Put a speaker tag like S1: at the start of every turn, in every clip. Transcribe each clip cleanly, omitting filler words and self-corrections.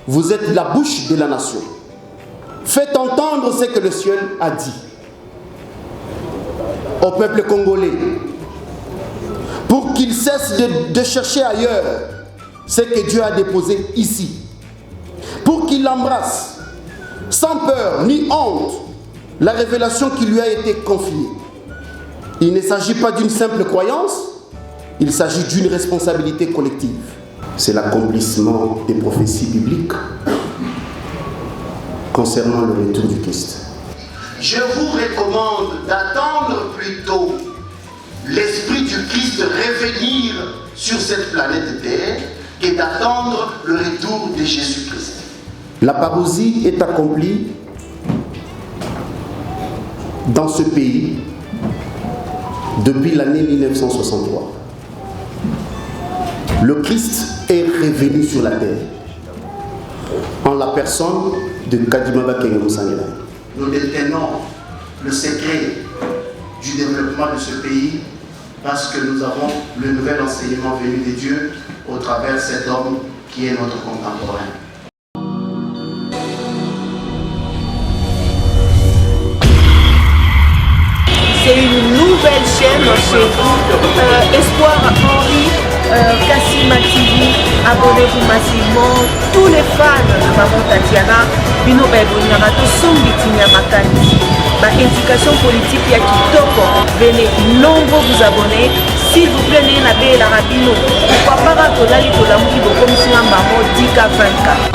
S1: vous êtes la bouche de la nation. Faites entendre ce que le ciel a dit au peuple congolais pour qu'il cesse de chercher ailleurs ce que Dieu a déposé ici, pour qu'il embrasse sans peur ni honte la révélation qui lui a été confiée. Il ne s'agit pas d'une simple croyance, il s'agit d'une responsabilité collective. C'est l'accomplissement des prophéties bibliques concernant le retour du Christ.
S2: Je vous recommande d'attendre plutôt l'Esprit du Christ revenir sur cette planète Terre que d'attendre le retour de Jésus-Christ.
S1: La parousie est accomplie dans ce pays depuis l'année 1963. Le Christ est revenu sur la terre en la personne de Kadimaba Kenga Moussangela.
S2: Nous détenons le secret du développement de ce pays parce que nous avons le nouvel enseignement venu de Dieu au travers de cet homme qui est notre contemporain.
S3: C'est une nouvelle chaîne chez vous, Espoir Henri, Kassima TV. Abonnez-vous massivement. Tous les fans de Maman Tatiana, Bino Baibonara, Tosombitinia Makani. Indication politique ya kitoko. Venez nombreux vous abonner. S'il vous plaît, n'ayez pas la rabino. Pourquoi pas Tolali Tolamoui comme si on m'a Dika 24.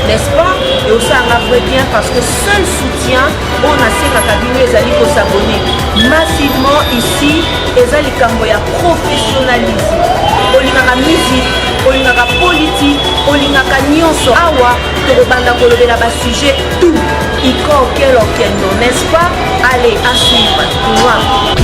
S3: N'est-ce pas? Et aussi on a vrai bien parce que seul soutien, on a ces cabinets les alliés pour s'abonner massivement ici. Les alliés camboya professionnalisme. Olingaka musique, olingaka politique, olingaka nyonso awa tokobanda kolobela ba sujet tout. Iko okelo kendo, n'est-ce pas? Allez, à suivre. Wow.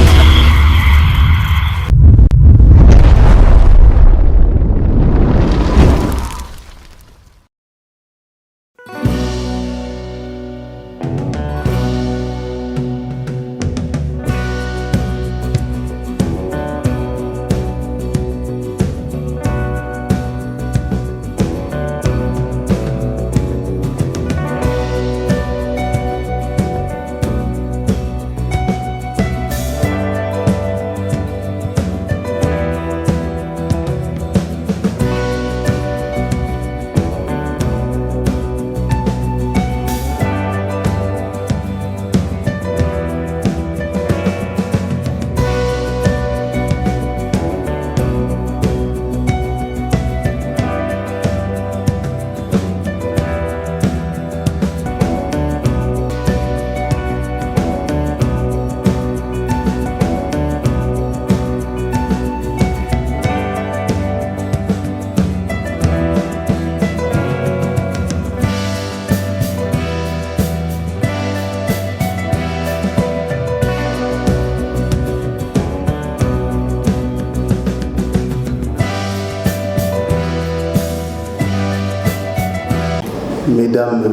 S1: Mesdames,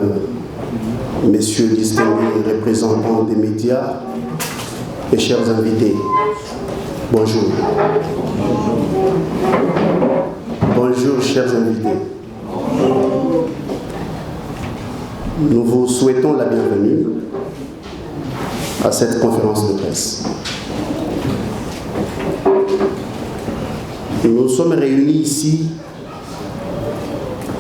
S1: Messieurs distingués représentants des médias et chers invités, bonjour. Bonjour chers invités. Nous vous souhaitons la bienvenue à cette conférence de presse. Nous sommes réunis ici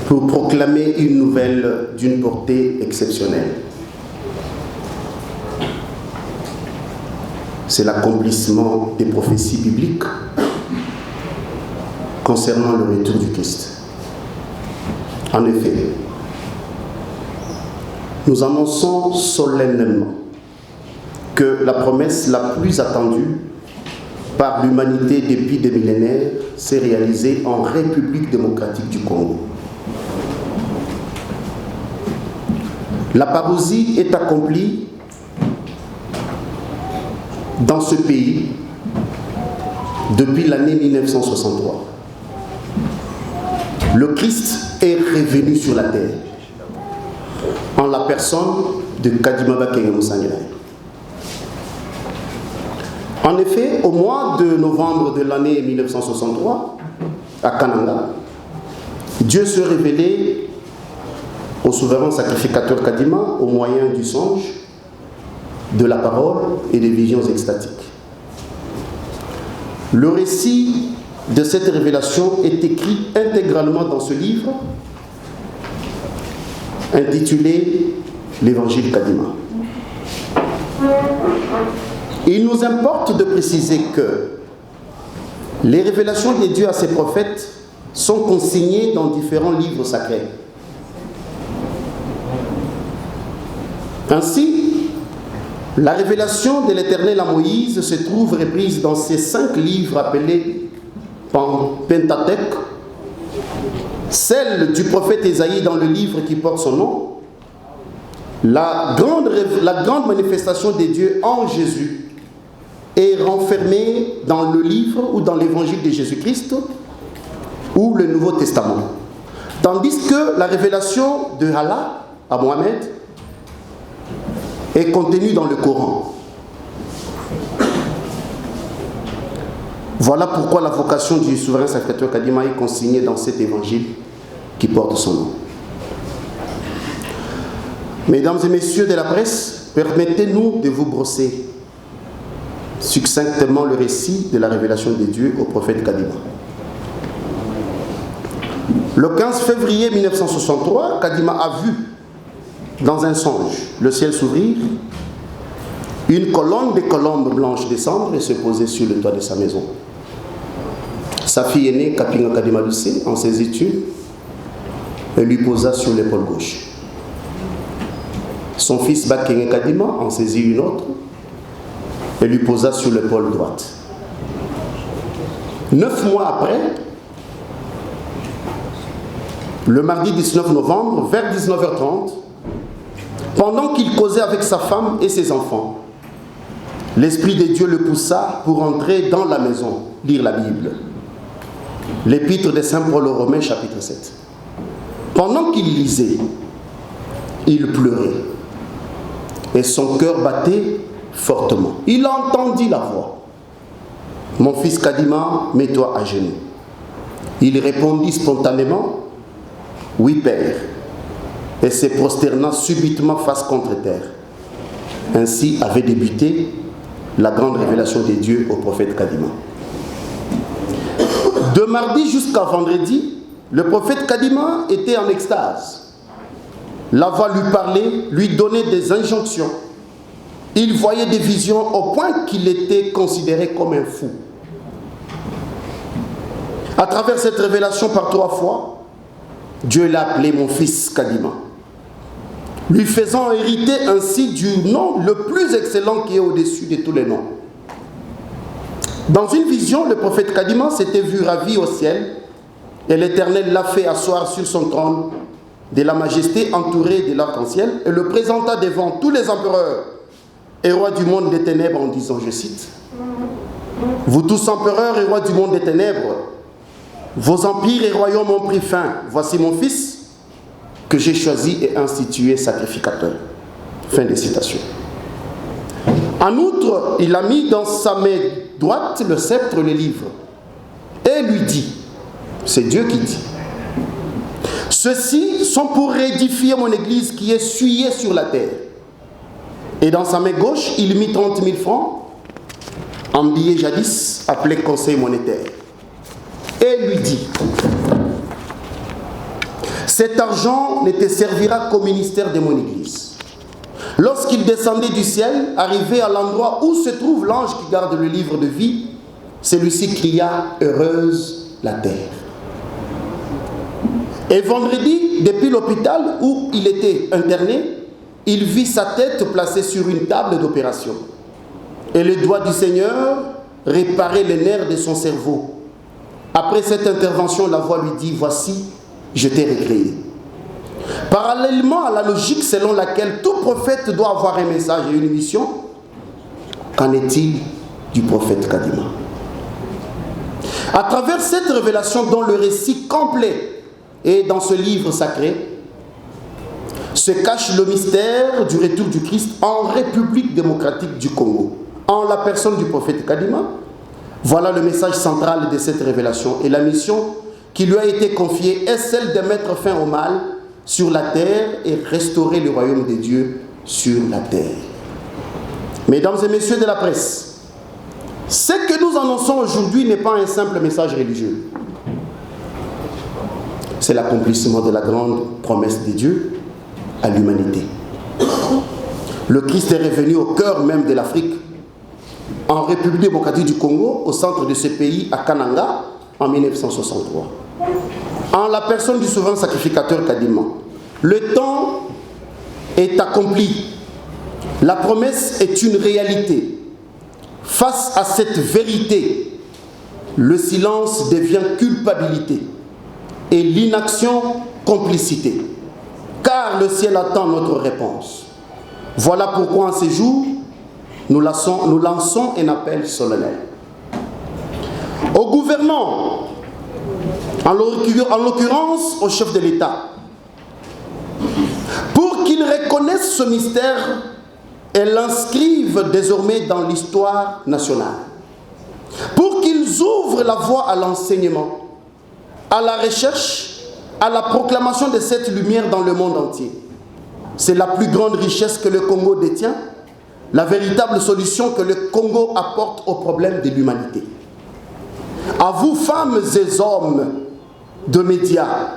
S1: pour proclamer une nouvelle d'une portée exceptionnelle. C'est l'accomplissement des prophéties bibliques concernant le retour du Christ. En effet, nous annonçons solennellement que la promesse la plus attendue par l'humanité depuis des millénaires s'est réalisée en République démocratique du Congo. La parousie est accomplie dans ce pays depuis l'année 1963. Le Christ est revenu sur la terre en la personne de Kadimaba Kenga Moussangela. En effet, au mois de novembre de l'année 1963, à Kananga, Dieu se révélait au souverain sacrificateur Kadima au moyen du songe, de la parole et des visions extatiques. Le récit de cette révélation est écrit intégralement dans ce livre intitulé l'Évangile Kadima. Il nous importe de préciser que les révélations de Dieu à ses prophètes sont consignées dans différents livres sacrés. Ainsi, la révélation de l'Éternel à Moïse se trouve reprise dans ces 5 livres appelés Pentateuque, celle du prophète Ésaïe dans le livre qui porte son nom, la grande manifestation des dieux en Jésus est renfermée dans le livre ou dans l'évangile de Jésus-Christ ou le Nouveau Testament. Tandis que la révélation de Allah à Mohamed est contenue dans le Coran. Voilà pourquoi la vocation du souverain sacrificateur Kadima est consignée dans cet évangile qui porte son nom. Mesdames et messieurs de la presse, permettez-nous de vous brosser succinctement le récit de la révélation de Dieu au prophète Kadima. Le 15 février 1963, Kadima a vu dans un songe le ciel s'ouvrir, une colonne de colombes blanches descendre et se poser sur le toit de sa maison. Sa fille aînée, Kapinga Kadima Luce, en saisit une et lui posa sur l'épaule gauche. Son fils Bakenge Kadima en saisit une autre et lui posa sur l'épaule droite. 9 mois après, le mardi 19 novembre, vers 19h30, pendant qu'il causait avec sa femme et ses enfants, l'Esprit de Dieu le poussa pour entrer dans la maison, lire la Bible. L'épître de Saint Paul aux Romains, chapitre 7. Pendant qu'il lisait, il pleurait et son cœur battait fortement. Il entendit la voix. « Mon fils Kadima, mets-toi à genoux. » Il répondit spontanément « Oui, Père », et se prosterna subitement face contre terre. Ainsi avait débuté la grande révélation des dieux au prophète Kadima. De mardi jusqu'à vendredi, le prophète Kadima était en extase. La voix lui parlait, lui donnait des injonctions. Il voyait des visions au point qu'il était considéré comme un fou. À travers cette révélation par 3 fois, Dieu l'a appelé mon fils Kadima, lui faisant hériter ainsi du nom le plus excellent qui est au-dessus de tous les noms. Dans une vision, le prophète Kadima s'était vu ravi au ciel et l'Éternel l'a fait asseoir sur son trône de la majesté entouré de l'arc-en-ciel et le présenta devant tous les empereurs et rois du monde des ténèbres en disant, je cite, « Vous tous empereurs et rois du monde des ténèbres, vos empires et royaumes ont pris fin. Voici mon fils que j'ai choisi et institué sacrificateur. » Fin de citation. En outre, il a mis dans sa main droite le sceptre, le livre, et lui dit, c'est Dieu qui dit, « Ceux-ci sont pour réédifier mon église qui est souillée sur la terre. » Et dans sa main gauche, il mit 30 000 francs en billets jadis appelés conseil monétaire. Et lui dit, « Cet argent ne te servira qu'au ministère de mon église. » Lorsqu'il descendait du ciel, arrivé à l'endroit où se trouve l'ange qui garde le livre de vie, celui-ci cria « Heureuse la terre !» Et vendredi, depuis l'hôpital où il était interné, il vit sa tête placée sur une table d'opération. Et le doigt du Seigneur réparait les nerfs de son cerveau. Après cette intervention, la voix lui dit « Voici, je t'ai recréé. » Parallèlement à la logique selon laquelle tout prophète doit avoir un message et une mission, qu'en est-il du prophète Kadima? À travers cette révélation dont le récit complet est dans ce livre sacré, se cache le mystère du retour du Christ en République démocratique du Congo, en la personne du prophète Kadima. Voilà le message central de cette révélation et la mission qui lui a été confiée est celle de mettre fin au mal sur la terre et restaurer le royaume de Dieu sur la terre. Mesdames et messieurs de la presse, ce que nous annonçons aujourd'hui n'est pas un simple message religieux. C'est l'accomplissement de la grande promesse de Dieu à l'humanité. Le Christ est revenu au cœur même de l'Afrique, en République démocratique du Congo, au centre de ce pays, à Kananga, en 1963. En la personne du souverain sacrificateur Kadima. Le temps est accompli. La promesse est une réalité. Face à cette vérité, le silence devient culpabilité et l'inaction complicité. Car le ciel attend notre réponse. Voilà pourquoi en ces jours, nous lançons un appel solennel. Au gouvernement, en l'occurrence au chef de l'État, pour qu'il reconnaisse ce mystère et l'inscrive désormais dans l'histoire nationale, pour qu'ils ouvrent la voie à l'enseignement, à la recherche, à la proclamation de cette lumière dans le monde entier. C'est la plus grande richesse que le Congo détient, la véritable solution que le Congo apporte aux problèmes de l'humanité. À vous, femmes et hommes de médias,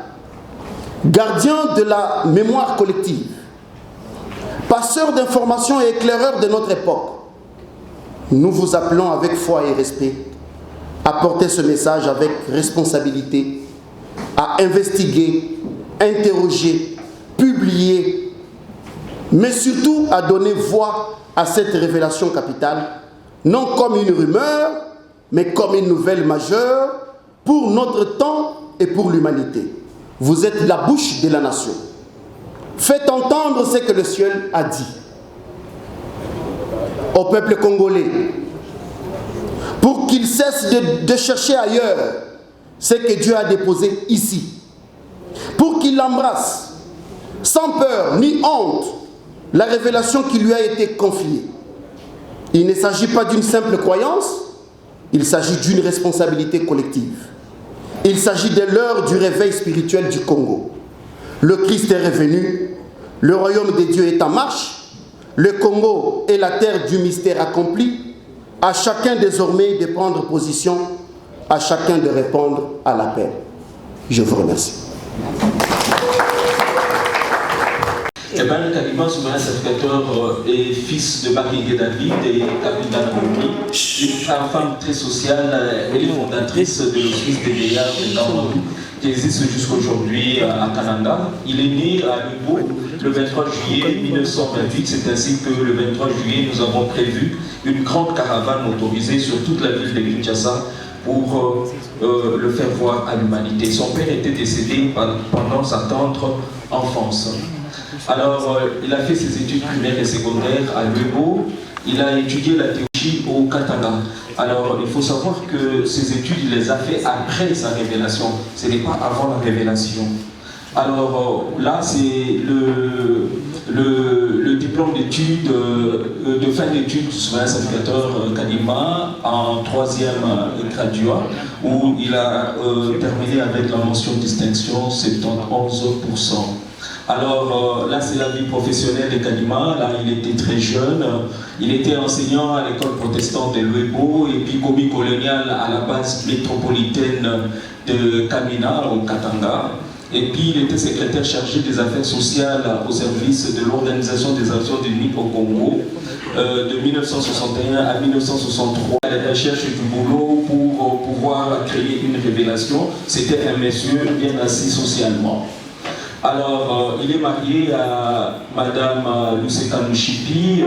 S1: gardiens de la mémoire collective, passeurs d'informations et éclaireurs de notre époque, nous vous appelons avec foi et respect à porter ce message avec responsabilité, à investiguer, interroger, publier, mais surtout à donner voix à cette révélation capitale, non comme une rumeur, mais comme une nouvelle majeure pour notre temps et pour l'humanité. Vous êtes la bouche de la nation. Faites entendre ce que le ciel a dit au peuple congolais, pour qu'il cesse de chercher ailleurs ce que Dieu a déposé ici, pour qu'il embrasse sans peur ni honte la révélation qui lui a été confiée. Il ne s'agit pas d'une simple croyance, il s'agit d'une responsabilité collective. Il s'agit de l'heure du réveil spirituel du Congo. Le Christ est revenu, le royaume de Dieu est en marche, le Congo est la terre du mystère accompli. À chacun désormais de prendre position, à chacun de répondre à l'appel. Je vous remercie.
S4: Ebane Kadima, souverain sacrificateur et fils de Marie David et Kabila Naomi, une femme très sociale, elle est fondatrice de l'Office des vieillards de Cameroun, qui existe jusqu'aujourd'hui à Kananga. Il est né à Lubo le 23 juillet 1928. C'est ainsi que le 23 juillet, nous avons prévu une grande caravane motorisée sur toute la ville de Kinshasa pour le faire voir à l'humanité. Son père était décédé pendant sa tendre enfance. Alors, il a fait ses études primaires et secondaires à Lubo. Il a étudié la théologie au Katanga. Alors, il faut savoir que ces études, il les a fait après sa révélation. Ce n'est pas avant la révélation. Alors, là, c'est le diplôme d'études, de fin d'études du souverain sacrificateur Kadima en 3e graduat, où il a terminé avec la mention distinction 71%. Alors là, c'est la vie professionnelle de Kadima. Là, il était très jeune. Il était enseignant à l'école protestante de Luebo et puis commis colonial à la base métropolitaine de Kamina, au Katanga. Et puis, il était secrétaire chargé des affaires sociales au service de l'Organisation des Nations Unies au Congo de 1961 à 1963. À la recherche du boulot pour pouvoir créer une révélation. C'était un monsieur bien assis socialement. Alors, il est marié à Madame Luseka Mushipi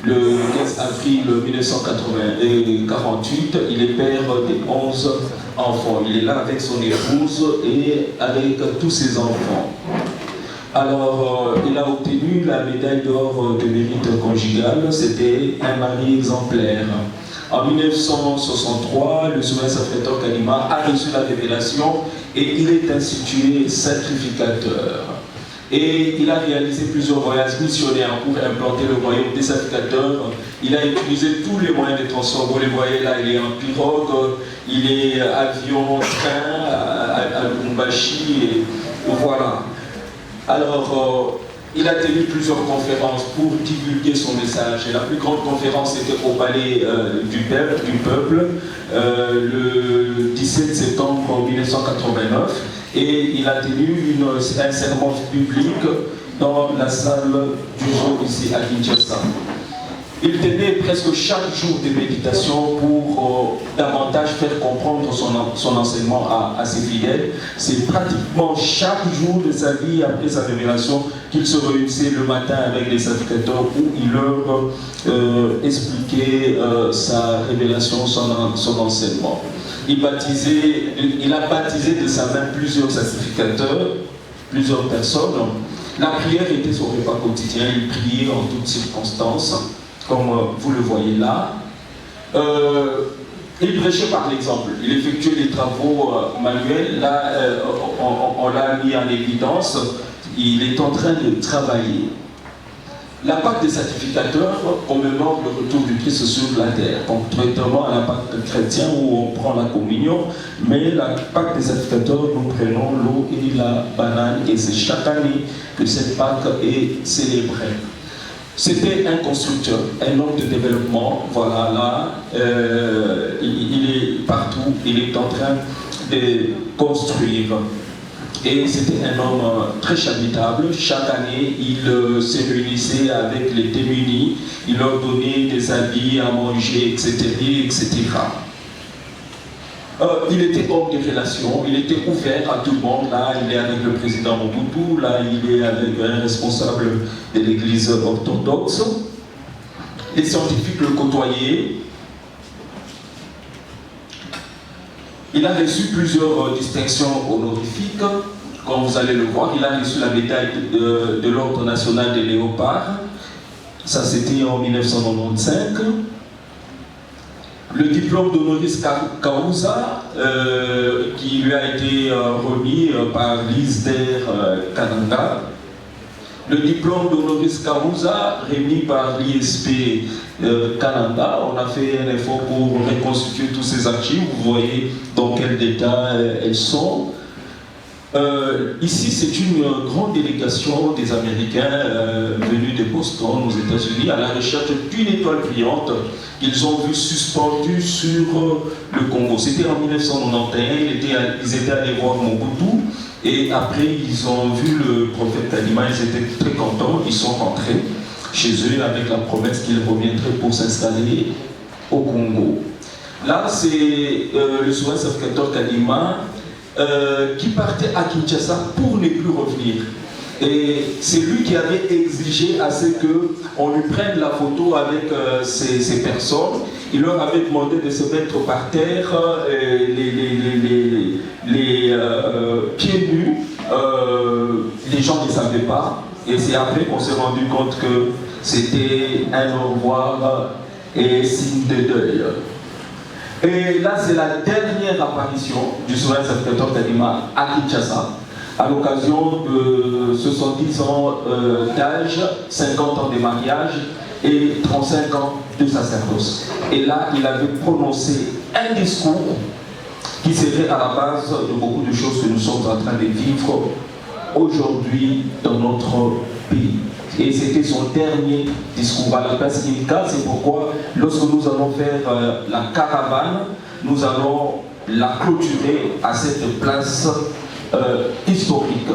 S4: le 15 avril 1948. Il est père des 11 enfants. Il est là avec son épouse et avec tous ses enfants. Alors, il a obtenu la médaille d'or de mérite conjugal. C'était un mari exemplaire. En 1963, le souverain sacrificateur Kadima a reçu la révélation et il est institué sacrificateur. Et il a réalisé plusieurs voyages missionnaires pour implanter le royaume des sacrificateurs. Il a utilisé tous les moyens de transport. Vous les voyez là, il est en pirogue, il est avion, train, à Lubumbashi, et voilà. Alors, il a tenu plusieurs conférences pour divulguer son message. Et la plus grande conférence était au Palais du Peuple, le 17 septembre 1989. Et il a tenu un sermon public dans la salle du jour ici à Kinshasa. Il tenait presque chaque jour des méditations pour davantage faire comprendre son enseignement à ses fidèles. C'est pratiquement chaque jour de sa vie, après sa révélation, qu'il se réunissait le matin avec les sacrificateurs où il leur expliquait sa révélation, son enseignement. Il a baptisé de sa main plusieurs sacrificateurs, plusieurs personnes. La prière était son repas quotidien, il priait en toutes circonstances. Comme vous le voyez là. Il prêchait par l'exemple, il effectuait des travaux manuels, là on l'a mis en évidence, il est en train de travailler. La Pâque des sacrificateurs commémore le retour du Christ sur la terre, contrairement à la Pâque chrétien où on prend la communion, mais la Pâque des sacrificateurs, nous prenons l'eau et la banane, et c'est chaque année que cette Pâque est célébrée. C'était un constructeur, un homme de développement, voilà, là, il est partout, il est en train de construire. Et c'était un homme très charitable. Chaque année, il se réunissait avec les démunis, il leur donnait des habits à manger, etc., etc. Il était homme de relations, il était ouvert à tout le monde. Là, il est avec le président Mobutu, là, il est avec un responsable de l'église orthodoxe. Les scientifiques le côtoyaient. Il a reçu plusieurs distinctions honorifiques, comme vous allez le voir. Il a reçu la médaille de l'Ordre national des léopards. Ça, c'était en 1995. Le diplôme d'honoris causa qui lui a été remis par l'ISDER Canada. Le diplôme d'honoris causa remis par l'ISP Canada. On a fait un effort pour reconstituer tous ces archives. Vous voyez dans quel état elles sont. Ici, c'est une grande délégation des Américains venus de Boston, aux États-Unis, à la recherche d'une étoile brillante qu'ils ont vue suspendue sur le Congo. C'était en 1991, ils étaient allés voir Mobutu, et après ils ont vu le prophète Kadima, ils étaient très contents, ils sont rentrés chez eux avec la promesse qu'ils reviendraient pour s'installer au Congo. Là, c'est le souverain sacrificateur Kadima, qui partait à Kinshasa pour ne plus revenir. Et c'est lui qui avait exigé à ce qu'on lui prenne la photo avec ces personnes. Il leur avait demandé de se mettre par terre, les pieds nus. Les gens ne savaient pas. Et c'est après qu'on s'est rendu compte que c'était un au revoir et signe de deuil. Et là, c'est la dernière apparition du souverain sacrificateur Kadima à Kinshasa, à l'occasion de 70 ans d'âge, 50 ans de mariage et 35 ans de sacerdoce. Et là, il avait prononcé un discours qui serait à la base de beaucoup de choses que nous sommes en train de vivre aujourd'hui dans notre pays. Et c'était son dernier discours à la place Inca. C'est pourquoi, lorsque nous allons faire la caravane, nous allons la clôturer à cette place historique.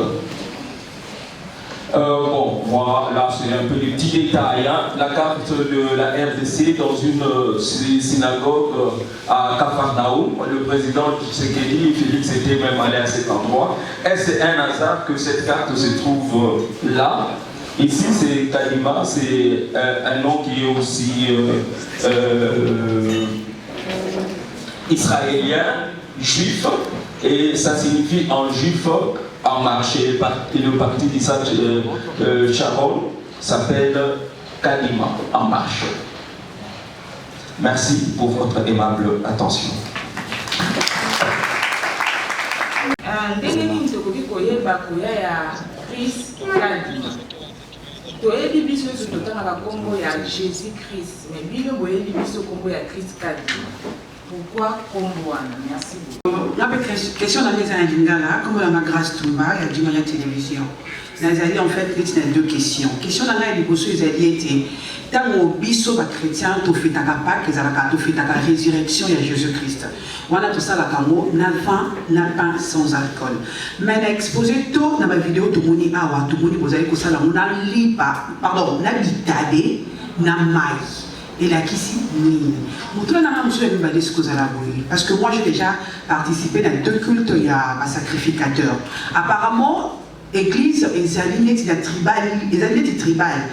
S4: Bon, voilà, c'est un peu des petits détails. Hein. La carte de la RDC dans une synagogue à Capharnaüm. Le président Tshisekedi, Félix était même allé à cet endroit. Est-ce un hasard que cette carte se trouve là? Ici, c'est Kadima, c'est un nom qui est aussi israélien, juif, et ça signifie en juif en marche. Et le parti d'Isaac Sharon s'appelle Kadima, en marche. Merci pour votre aimable attention.
S5: toyebi biso nyonso totangaka kombo ya Jésus Christ, mais bino boyebi biso kombo ya Christ Kadima. Pourquoi kombo wana? Merci beaucoup. question dans les Indingala, comme dans ma grâce Toumba, il y a du moyen de télévision. Nazali, en fait, il y a deux questions. Question dans la Liboso, ils allaient été. Tant au biso, les chrétiens, tout fait à Pâques, ils allaient tout fait à la résurrection de Jésus-Christ. On a tout ça là, comme n'a pas sans alcool. Mais l'exposé tout dans ma vidéo, tout le monde est à tout le monde, vous avez que ça là, on a lipa, pardon, on a bitadé, n'a maï. Et là, qui s'y mine. Parce que moi, j'ai déjà participé dans 2 cultes, il y a un sacrificateur. Apparemment, l'église, les alignés tribal, les alignés tribal.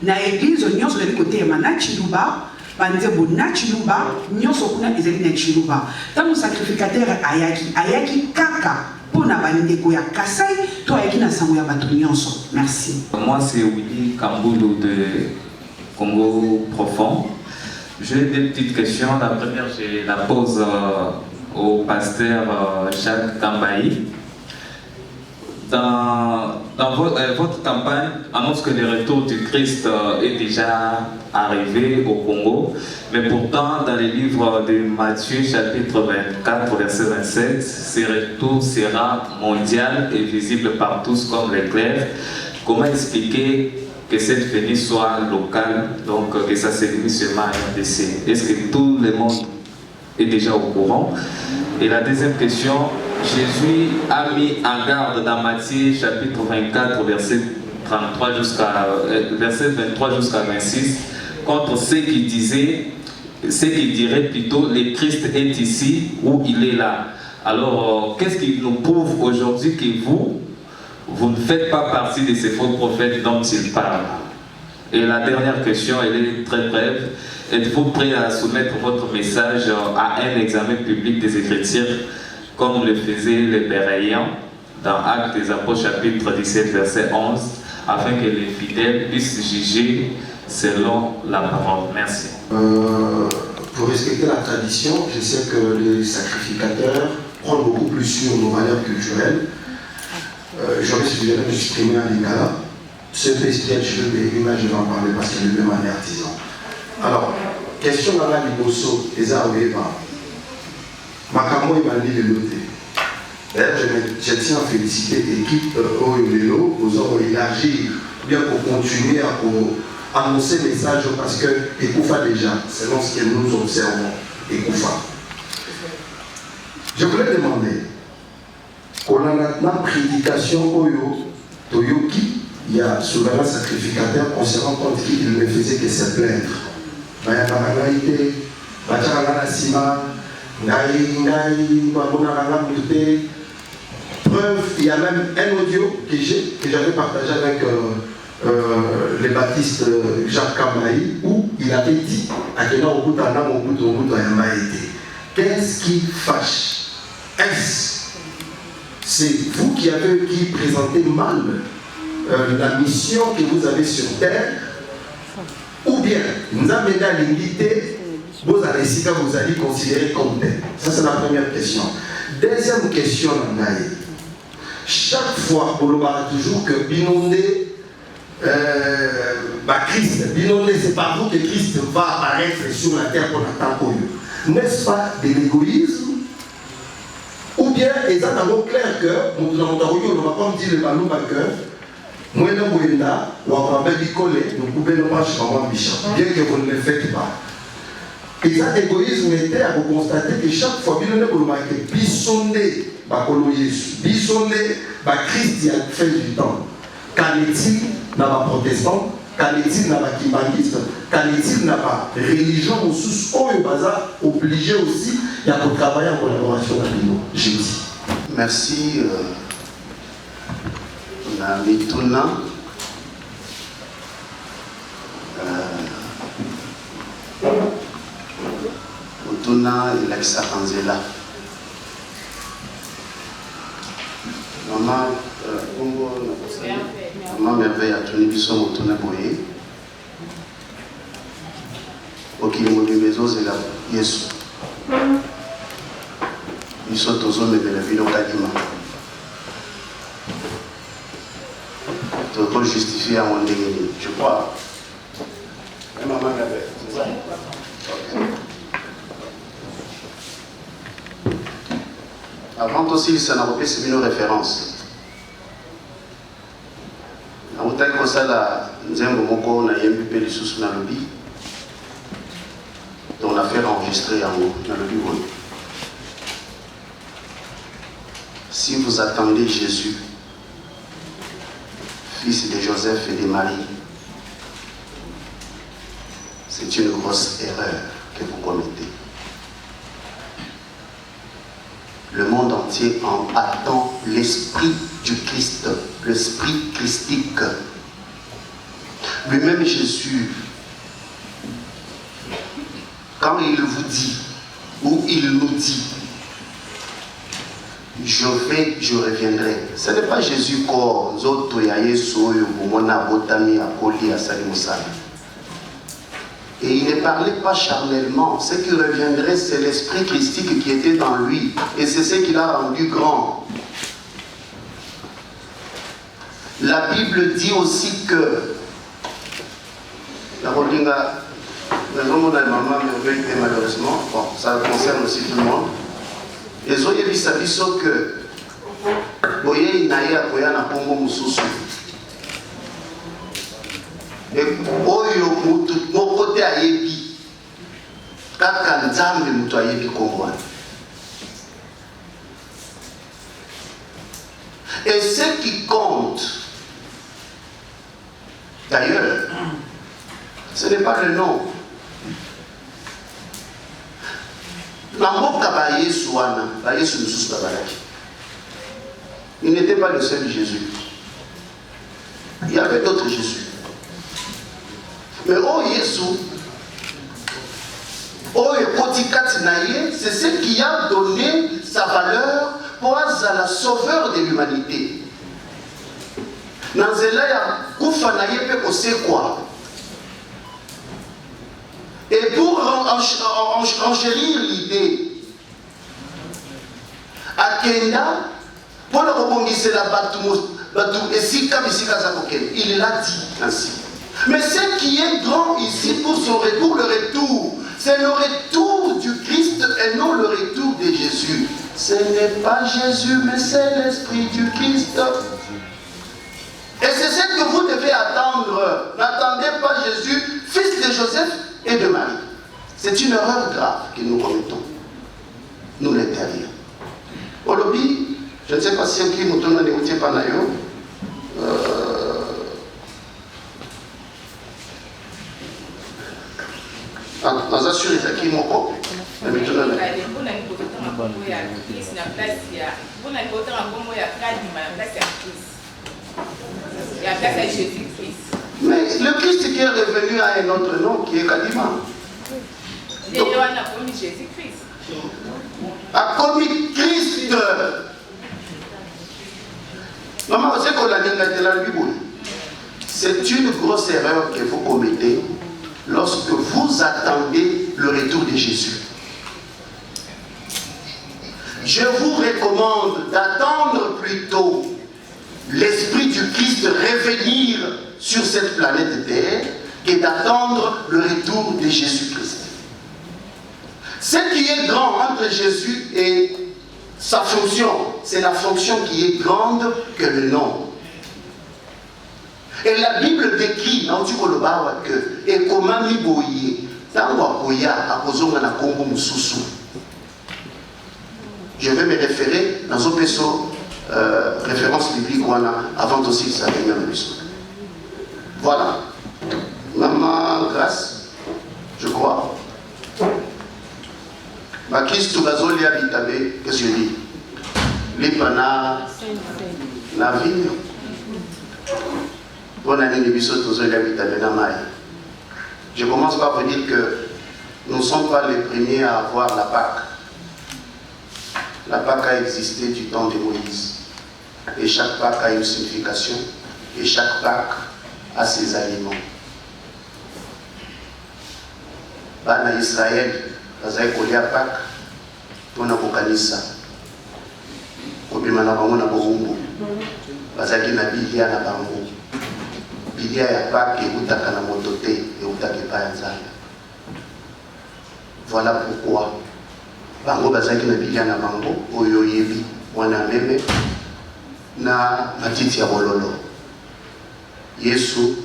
S5: Dans l'église, nous sommes sur le côté de Nachiluba, Nachiluba, nous sommes les alignés Chiluba. Dans le sacrificateur, Ayaki Kaka, pour na banindeko ya Kasai, toi Ayaki na sango ya bato nyonso. Merci.
S4: Moi, c'est Willy Kamboulou de Congo profond. J'ai des petites questions. La première, je la pose au pasteur Jacques Kambaï. Dans votre campagne, annonce que le retour du Christ est déjà arrivé au Congo, mais pourtant, dans les livres de Matthieu, chapitre 24, verset 27, ce retour sera mondial et visible par tous comme l'éclair. Comment expliquer que cette venue soit locale, donc que ça se limite seulement à RDC? Est-ce que tout le monde est déjà au courant? Et la deuxième question, Jésus a mis en garde dans Matthieu chapitre 24, verset 23 jusqu'à 26, contre ceux qui diraient plutôt le Christ est ici ou il est là. Alors, qu'est-ce qui nous prouve aujourd'hui que vous ne faites pas partie de ces faux prophètes dont il parle? Et la dernière question, elle est très brève. Êtes-vous prêt à soumettre votre message à un examen public des Écritures, comme le faisaient les Béréens dans Actes des Apôtres, chapitre 17, verset 11, afin que les fidèles puissent juger selon la parole? Merci.
S2: Pour respecter la tradition, je sais que les sacrificateurs prennent beaucoup plus sur nos valeurs culturelles. J'aurais suggéré de m'exprimer en lingala. Ce festival, je vais en parler parce qu'il est même un artisan. Alors, question dans la Liboso, les Aouéba. Makamo et Mali de l'autre. D'ailleurs, je tiens à féliciter l'équipe Oyolelo pour élargir, bien pour continuer à annoncer le message parce que Ekoufa déjà, selon ce que nous observons, Ekoufa. Je voulais demander, qu'on a la prédication Oyo, Toyoki, il y a souverain sacrificateur, on se rend compte qu'il ne faisait que se plaindre. Preuve, il y a même un audio que j'avais partagé avec le baptiste Jacques Kambaï où il avait dit à quel qu'est-ce qui fâche? C'est vous qui présentez mal la mission que vous avez sur terre, ou bien nous amenez à l'unité, vous allez considérer comme tel. Ça, c'est la première question. Deuxième question, chaque fois, on aura toujours que Binondé, Christ, Binondé, c'est par vous que Christ va apparaître sur la terre qu'on attend pour lui. N'est-ce pas de l'égoïsme? Ou bien, est-ce clair que, on va comme dire le ballon que moi, je suis là, on va bien que vous ne le faites pas. Et ça, l'égoïsme était à vous constater que chaque fois, bisonné, bisonné, Christ a fait du temps. Qu'en est-il dans la protestante? Qu'en est-il dans la kibaniste? Qu'en est-il dans la religion ou sous obligé aussi, il y a pour travailler en collaboration avec nous. Je dis.
S6: Merci. Na mituna utuna ilakisa kanzela mama bongo mama merveille atuni biso mutuna boye okilimo bimezozela yesu biso tozomemela bino kadima pour justifier à mon déguisement, je crois. Et maman l'avait, c'est ça? Ok.
S2: Avant aussi, ça n'a pas c'est une référence. Avant que ça, la Nzembo Moko, na yembi pe lisusu na lobi. On a fait enregistrer en haut, dans le bureau. Si vous attendez Jésus, fils de Joseph et de Marie, c'est une grosse erreur que vous commettez. Le monde entier en attend l'esprit du Christ, l'esprit christique. Lui-même Jésus, quand il vous dit, ou il nous dit, je vais, je reviendrai. Ce n'est pas Jésus corps, et il ne parlait pas charnellement. Ce qui reviendrait, c'est l'esprit christique qui était dans lui. Et c'est ce qui l'a rendu grand. La Bible dit aussi que la Rodinga, malheureusement, bon, ça concerne aussi tout le monde. Les autres disent que Boye Inaïa Koya na Pongo Mususu. Et Oyo mon côté à Yebi, Kaka Nzambe Mutu a Yebi Kongwa. Et ce qui compte, d'ailleurs, ce n'est pas le nom. Il n'était pas le seul Jésus. Il y avait d'autres Jésus. Mais oh Jésus, oh c'est ce qui a donné sa valeur pour la sauveur de l'humanité. Nanzela ya kufa na yepe kosekwa. Et pour enchérir l'idée, à Kenya, pour le rebondir la il l'a dit ainsi. Mais ce qui est grand ici pour son retour, le retour, c'est le retour du Christ et non le retour de Jésus. Ce n'est pas Jésus, mais c'est l'Esprit du Christ. Et c'est ce que vous devez attendre. N'attendez pas Jésus, fils de Joseph et de Marie. C'est une erreur grave que nous commettons. Nous les terriens. Au lobby, je ne sais pas si qui nous tourne les outils par naïo. Nous assurons qui mon corps. Mais le Christ qui est revenu à un autre nom qui est Kadima. A commis Christ. Maman, vous savez qu'on a dit dans la Bible. C'est une grosse erreur que vous commettez lorsque vous attendez le retour de Jésus. Je vous recommande d'attendre plutôt l'Esprit du Christ revenir sur cette planète Terre que d'attendre le retour de Jésus-Christ. Ce qui est grand entre Jésus et sa fonction, c'est la fonction qui est grande que le nom. Et la Bible décrit dans du Kolobawa que et comment Liboye, je vais me référer dans un peso référence biblique avant aussi ça venir le peso. Voilà. Maman Grâce, je crois. Ma Christ Bazoli habitabe, qu'est-ce que je dis? L'épana, la vie. Bonne année, les bisous, tous les habitabe, la maille. Je commence par vous dire que nous ne sommes pas les premiers à avoir la Pâque. La Pâque a existé du temps de Moïse. Et chaque Pâque a une signification. Et chaque Pâque a ses aliments. Bana Israël, bazai kolia Pâque, pona kokanisa. Kobima na bango na bohumbu. Bazaki na bilia na bango. Bilia ya Pâque eutaka na motote, eutaka pa ya nzambe. Voilà pourquoi bango bazaki na bilia na bango oyo yebi mwana meme na matiti ya bololo Yesu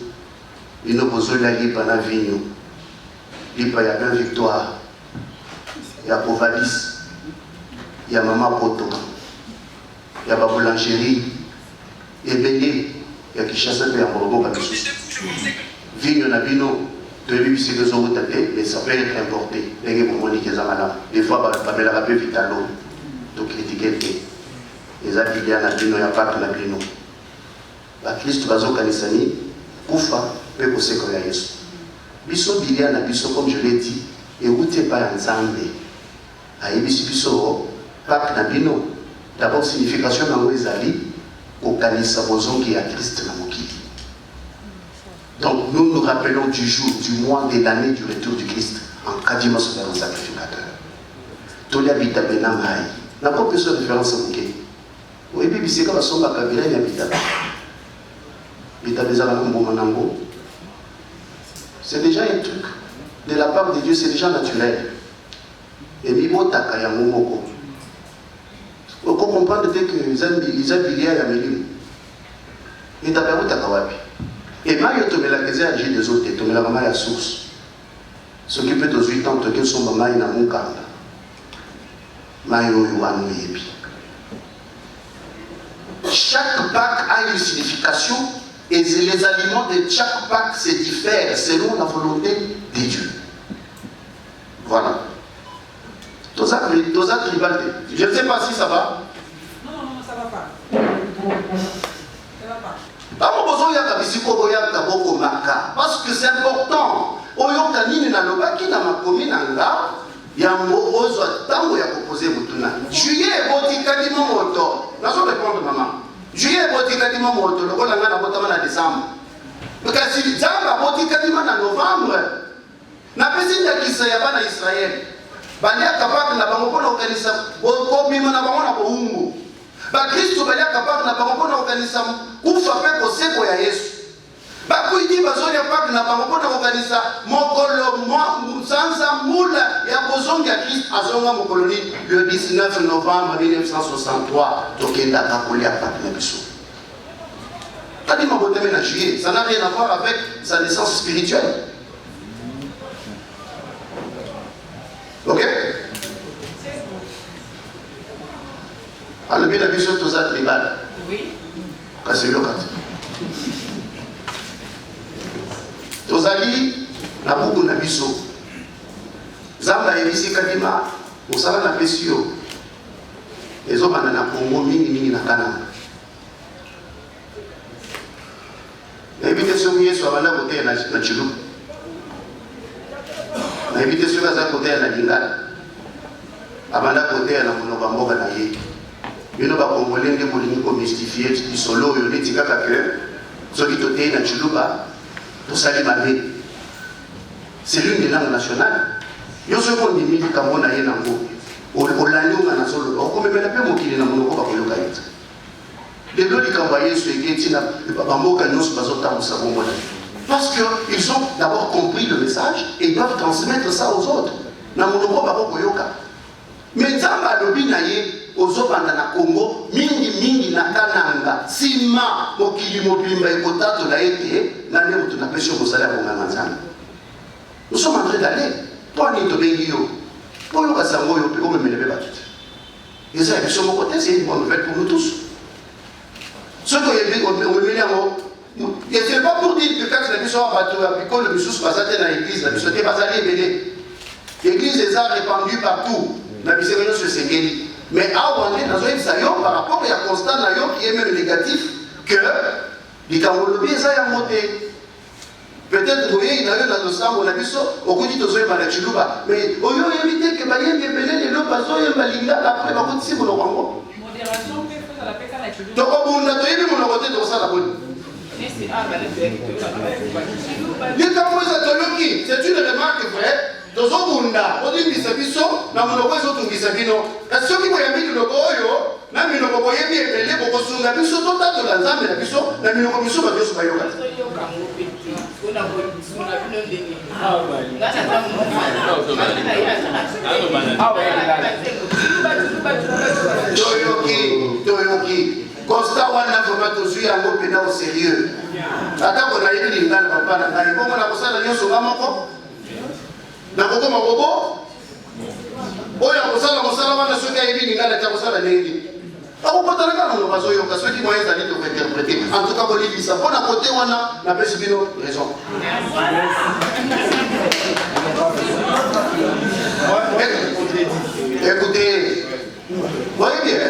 S2: bino bozolia lipa na vinyo lipa ya bien victoire ya Bovalis ya mama poto ya baboulangerie ebele ya Kishasa pe ya Morobo bisusu vinyo na bino toyebi bisika ezokota te mais ça peut être importé ndenge bomoni eza malamu des fois bamelaka mpe vitalo tokritike te eza bilia na bino ya pake na bino bakristu bazokanisa nini kufa mpe koseko ya Yesu biso bilia na biso comme je l'ai dit euti epai ya Nzambe ayebisi biso pake na bino d'abord signification nango ezali kokanisa bozongi ya Christ na mokili. Donc nous nous rappelons du jour, du mois, de l'année du retour du Christ en quadiment sur le sacrificateur. Tolia bitabe na mai. Na pas besoin de référence à bouquet. Oui, puis c'est comme ça on va kabila ya bitabe. Bitabe za ngombo manango. C'est déjà un truc de la part de Dieu, c'est déjà naturel. Et mibotaka ya ngomoko. On comprend que ils ont bilia ya milimu. Et t'as pas wapi. Et mayo tomela keze ya jeu des autres, tomela mama ya source. Ce qui peut aux 8 ans, toke son mama ina mukanda. Mayo yuanu yebi. Chaque Pâque a une signification et les aliments de chaque Pâque se diffèrent selon la volonté de Dieu. Voilà. Toza tribalité. Je ne sais pas si ça va.
S5: Non, ça va pas.
S2: Parce que c'est important. Oyoka nini na lobaki na makomi na nga yango ozwa tango ya koposer mutuna. Juillet botikadi moto. Nazo répondre maman. Juillet botikadi moto lokola nga na botama na décembre. Parce que Nzamba botikadi na novembre. Na pesi ya kisa ya bana Israël. Balia kapaka na bango pona organisa ko bima na bango na bohungu. Ba Kristo balia kapaka na bango pona organisa kufa pe koseko ya Yesu. Bakuiti bazoli apaka na bango pona organisa mokolo sansa mula ya bozongi ya Kristo azonga mokoloni le 19 novembre 1963 tokenda kakolia apaka na biso. Tadi maboteme na juillet, ça n'a rien à voir avec sa naissance spirituelle. Ok? Alors, bien, la mission de tous les tribal. Oui. Cassez le cadre. Tozali, na beaucoup na biso. Zamba ebisi kadima, osala na pesio. Ezo bana na Congo mingi na Kananga. Na ebite so Yesu abana kote na Chilu. Na ebite so kaza kote na Lingala. Abana kote na Monoba mboka na ye. Bino ba Congolais nde bolingi ko mystifier isolo yo neti kaka ke soki tote na Chiluba tosali mabe. C'est l'une des langues nationales. Yo so ko ndimi kambo na ye nango. Olanyo na solo. Okomemela pe mokili na monoko ba koyoka yeta. Lelo likamba Yesu eketi na bamboka nyonso bazotambusa bongo. Parce qu'ils ont d'abord compris le message et doivent transmettre ça aux autres. Na monoko ba koyoka. Mais Nzamba alobi na ye ozobanda na Congo mingi na Kananga sima mokili mobimba ekotato na ete na nemo to na pesho kosala ko ngana. Nous sommes en train d'aller. Toi ni to bengi yo. Pour yo kasango yo pe ko memele be batut. Et ça est sur mon côté, c'est une bonne nouvelle pour nous tous. Ce que on memele ngo et c'est pas pour dire que quand la mission va battre avec le mission passer dans l'église, la mission est pas allée belé. L'église est répandue partout. La mission se sengeli. Mais à Wangé, dans un saillon, par rapport à un constat qui est même négatif, que les Cambodgiens ont monté. Peut-être que vous voyez, il y a eu dans le sang, on a vu ça, au coup de Tozoé Malachilouba. Mais au lieu d'éviter que Bayem Bébélé, les lots, Bazoé, Malinga, après, on va dire si vous le rendez. Modération, fait à la pécale à Chilouba. Donc, on a trouvé mon côté de ça la bonne. Les Cambodgiens, c'est une remarque vraie. Tozobunda, odi misabiso na monoko ezotungisa bino. Kasi soki boyambi loboko oyo
S6: na minoko boyebi ebele bokosunga biso totatola nzambe na biso na minoko biso bato nyonso bayoka toyoki constat wana vraimen tozwi yango mpena au sérieux atako nayebi lingana papa na ngai bongo nakosala nyonso nga moko nakokoma bobo oyo akosala mosala wana soki ayebi lingana tia kosala ndenge akokotalaka nango bazoyoka soki moyen ezali tokointerprete en tout cas bolibisa mpo na kote wana napesi bino raison écoutez voyez bien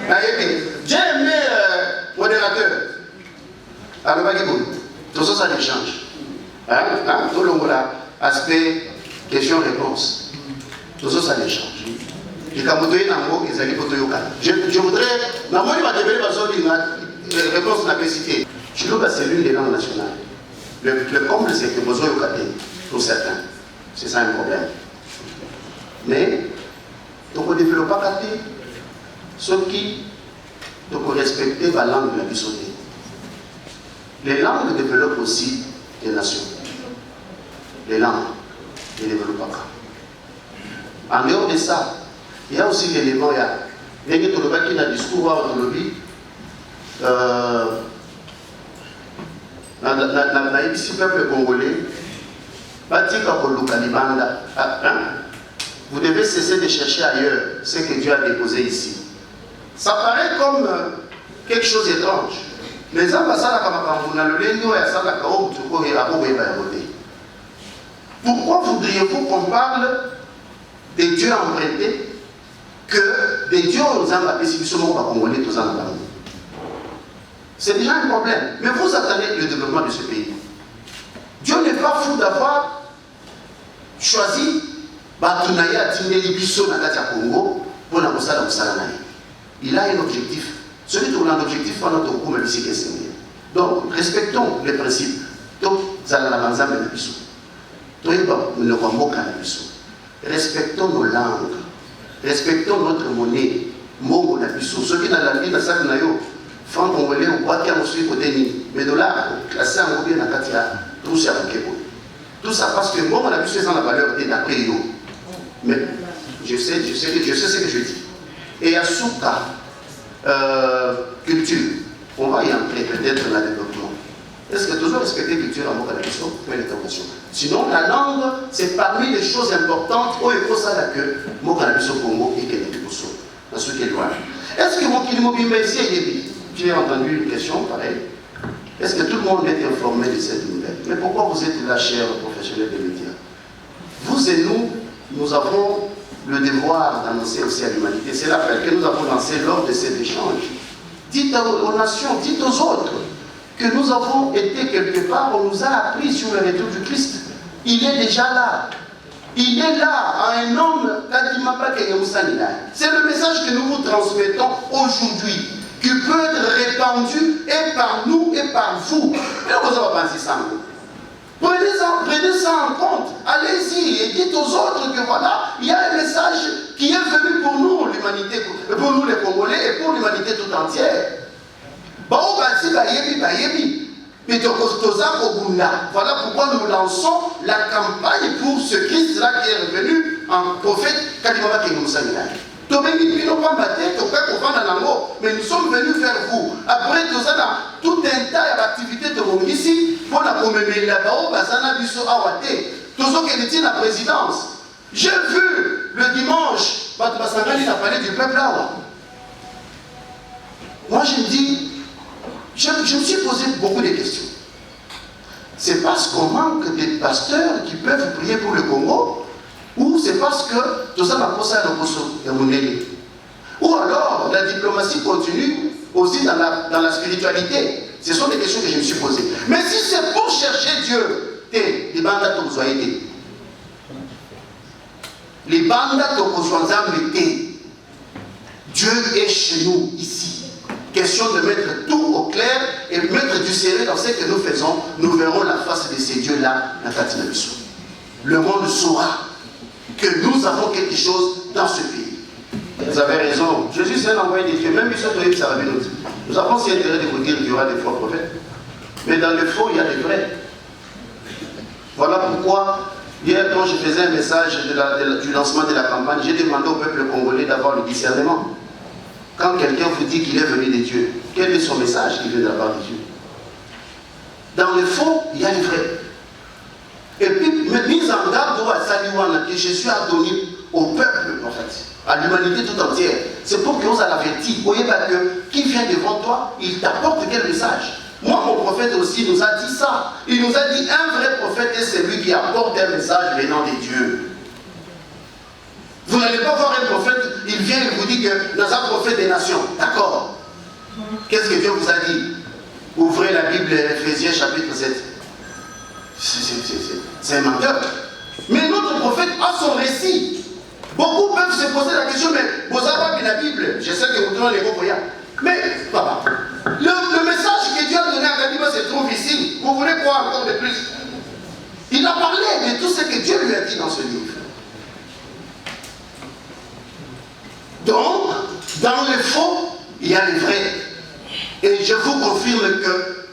S6: nayebi j'ai aimé modérateur alobaki boye tozosala échange tolongola aspect question réponse tozosala échange likambo toye nango ezali po toyokana je voudrais namoni batebele bazolinga réponse napesi te chiloba c'est l'une des langues nationales le comble c'est que bozoyoka te pour certains c'est ça un problème mais tokodéveloppaka te soki tokorespecte balangue na biso te. Les langues développent aussi des nations. Les langues ne développent pas. En dehors de ça, il y a aussi l'élément, il y a des qui ont discours à autonomie. Dans le peuple congolais, vous devez cesser de chercher ailleurs ce que Dieu a déposé ici. Ça paraît comme quelque chose d'étrange. Les ambassades pourquoi voudriez-vous qu'on parle des dieux empruntés que des dieux aux Congolais? C'est déjà un problème. Mais vous attendez le développement de ce pays. Dieu n'est pas fou d'avoir choisi Batunaya Tindeli Bisso Nagatia Congo pour la Moussala Moussalanaï. Il a un objectif. Celui qui a un objectif, c'est notre groupe. Donc, respectons les principes. Respectons nos langues. Respectons notre monnaie. Mongo na biso. Ceux qui n'ont la vie, na sac na yo. Franc congolais ou quoi qu'il y a aussi côté ni. Mais dollars, classé en Gobien na Katia, tout ça à Kebo. Tout ça parce que Mongo na biso est dans la valeur d'après yo. Mais je sais ce que je dis. Et à Souka, culture, on va y entrer peut-être dans le développement. Est-ce que toujours respecter la culture en Mokanabiso? Sinon, la langue, c'est parmi les choses importantes où il faut savoir que Mokanabiso Congo et Kenebiso. Dans ce qui est loin. Est-ce que mon Kilimobimba ici est débit? J'ai entendu une question pareille. Est-ce que tout le monde est informé de cette nouvelle? Mais pourquoi vous êtes là, chers professionnels des médias? Vous et nous avons le devoir d'annoncer aussi à l'humanité. C'est l'appel que nous avons lancé lors de cet échange. Dites aux nations, dites aux autres que nous avons été quelque part, on nous a appris sur le retour du Christ. Il est déjà là. Il est là, un homme, c'est le message que nous vous transmettons aujourd'hui, qui peut être répandu et par nous et par vous. Prenez ça en compte, allez-y et dites aux autres que voilà, il y a un message qui est venu pour nous, l'humanité, pour nous les Congolais et pour l'humanité tout entière. Voilà pourquoi nous lançons la campagne pour ce Christ-là qui est revenu en prophète Kalimaba Kengoumsanina. Mais nous sommes venus vers vous. Après tout ça, tout un tas d'activités de ici pour la commémorer la présidence. J'ai vu le dimanche, Basangani a parlé du peuple là. Moi je me dis, je me suis posé beaucoup de questions. C'est parce qu'on manque des pasteurs qui peuvent prier pour le Congo, ou c'est parce que tout ça m'a posé à l'opposition. Ou alors la diplomatie continue aussi dans la spiritualité. Ce sont des questions que je me suis posées. Mais si c'est pour chercher Dieu, les bandes tokozoyé. Les bandes tokozwanzambe. Dieu est chez nous ici. Question de mettre tout au clair et mettre du sérieux dans ce que nous faisons. Nous verrons la face de ces dieux-là dans Katina Bissou. Le monde saura que nous avons quelque chose dans ce pays. Vous avez raison. Jésus, c'est un envoyé de Dieu. Même Monsieur ça va bien nous dire. Nous avons aussi intérêt de vous dire qu'il y aura des faux prophètes. Mais dans les faux, il y a des vrais. Voilà pourquoi, hier, quand je faisais un message du lancement de la campagne, j'ai demandé au peuple congolais d'avoir le discernement. Quand quelqu'un vous dit qu'il est venu de Dieu, quel est son message qui vient de la part de Dieu? Dans les faux, il y a les vrais. Et puis, mise en garde que Jésus a donné au peuple, en fait, à l'humanité tout entière. C'est pour qu'on l'avertit. Vous voyez pas que qui vient devant toi, il t'apporte quel message? Moi, mon prophète aussi nous a dit ça. Il nous a dit un vrai prophète est celui qui apporte un message venant de Dieu. Vous n'allez pas voir un prophète, il vient et vous dit que nous sommes prophète des nations. D'accord. Qu'est-ce que Dieu vous a dit? Ouvrez la Bible, Ephésiens chapitre 7. C'est un menteur. Mais notre prophète a son récit. Beaucoup peuvent se poser la question, mais vous avez vu la Bible? Je sais que vous donnez les mots pour y aller. Mais, papa, le message que Dieu a donné à Kadima se trouve ici. Vous voulez quoi encore de plus? Il a parlé de tout ce que Dieu lui a dit dans ce livre. Donc, dans le faux, il y a les vrais. Et je vous confirme que,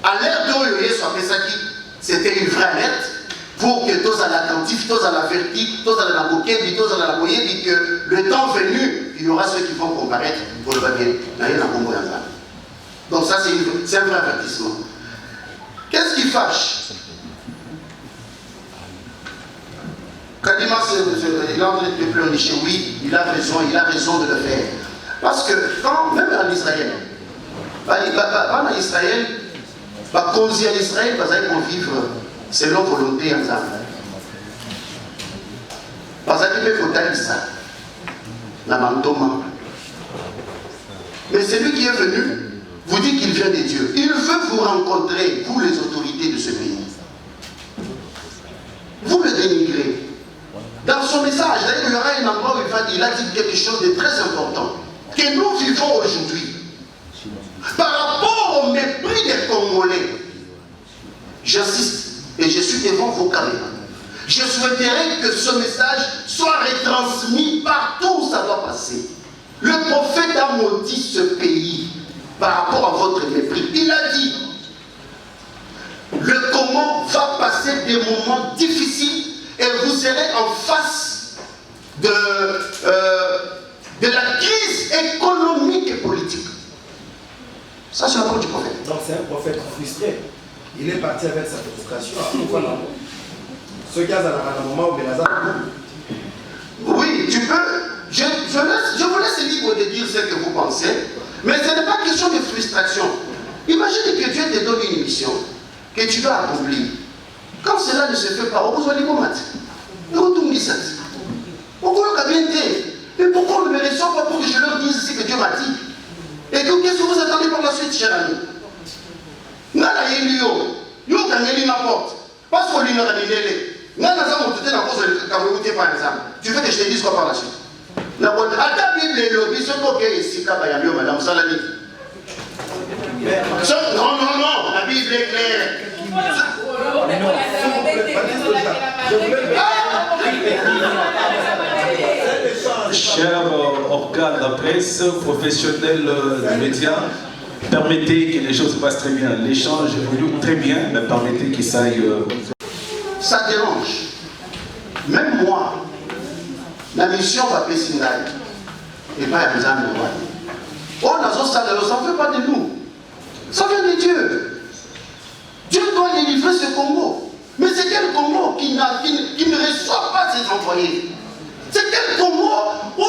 S6: à l'ère d'Oyoye Swapesaki, c'était une vraie alerte pour que tous à l'attentif, tous à l'averti, tous à la moquette, tous à la moyenne, dit que le temps venu, il y aura ceux qui vont comparaître pour le bien. Donc ça, c'est un vrai avertissement. Qu'est-ce qui fâche? Kadima, il est en train de pleurnicher. Oui, il a raison de le faire. Parce que quand, même en Israël, en Israël, quand on en Israël, parce qu'ils vont vivre selon volonté ensemble. Parce qu'il peut faire ça. Mais celui qui est venu vous dit qu'il vient de Dieu. Il veut vous rencontrer, vous les autorités de ce pays. Vous le dénigrez. Dans son message, il y aura un endroit où il a dit quelque chose de très important que nous vivons aujourd'hui. Par rapport au mépris des Congolais, j'insiste et je suis devant vos caméras. Je souhaiterais que ce message soit retransmis partout où ça doit passer. Le prophète a maudit ce pays par rapport à votre mépris. Il a dit, le Congo va passer des moments difficiles et vous serez en face de la crise économique et politique. Ça, c'est la parole du prophète.
S7: Donc, c'est un prophète frustré. Il est parti avec sa frustration. Ce gars, à un moment où
S6: oui, tu peux. Je vous laisse libre de dire ce que vous pensez, mais ce n'est pas question de frustration. Imagine que Dieu te donne une mission que tu dois accomplir. Quand cela ne se fait pas, on vous dit comment? Et pourquoi on ne me reçoit pas pour que je leur dise ce que Dieu m'a dit? Et qu'est-ce que vous attendez par la suite, cher ami? Parce qu'on lui n'a pas dit. Par exemple, tu veux que je te dise quoi par la suite? La Bible est lobby, ce qu'on est ici, madame Salani. Non, la Bible est claire.
S4: Cher organe de la presse, professionnel des médias, permettez que les choses se passent très bien. L'échange évolue très bien, mais permettez qu'il s'aille.
S6: Ça dérange. Même moi, la mission va passer Sinai. Et pas à besoin de moi. Oh, ça ne fait pas de nous. Ça vient de Dieu. Dieu doit délivrer ce Congo. Mais c'est quel Congo qui ne reçoit pas ses employés? C'est quel Congo où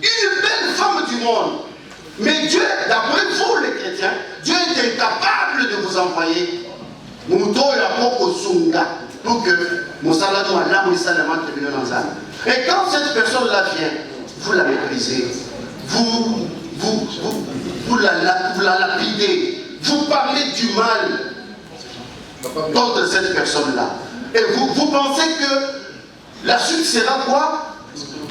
S6: une belle femme du monde. Mais Dieu, d'après vous les chrétiens, Dieu est incapable de vous envoyer. Pour que et quand cette personne-là vient, vous la méprisez, vous la lapidez, vous parlez du mal contre cette personne-là. Et vous pensez que la suite sera quoi?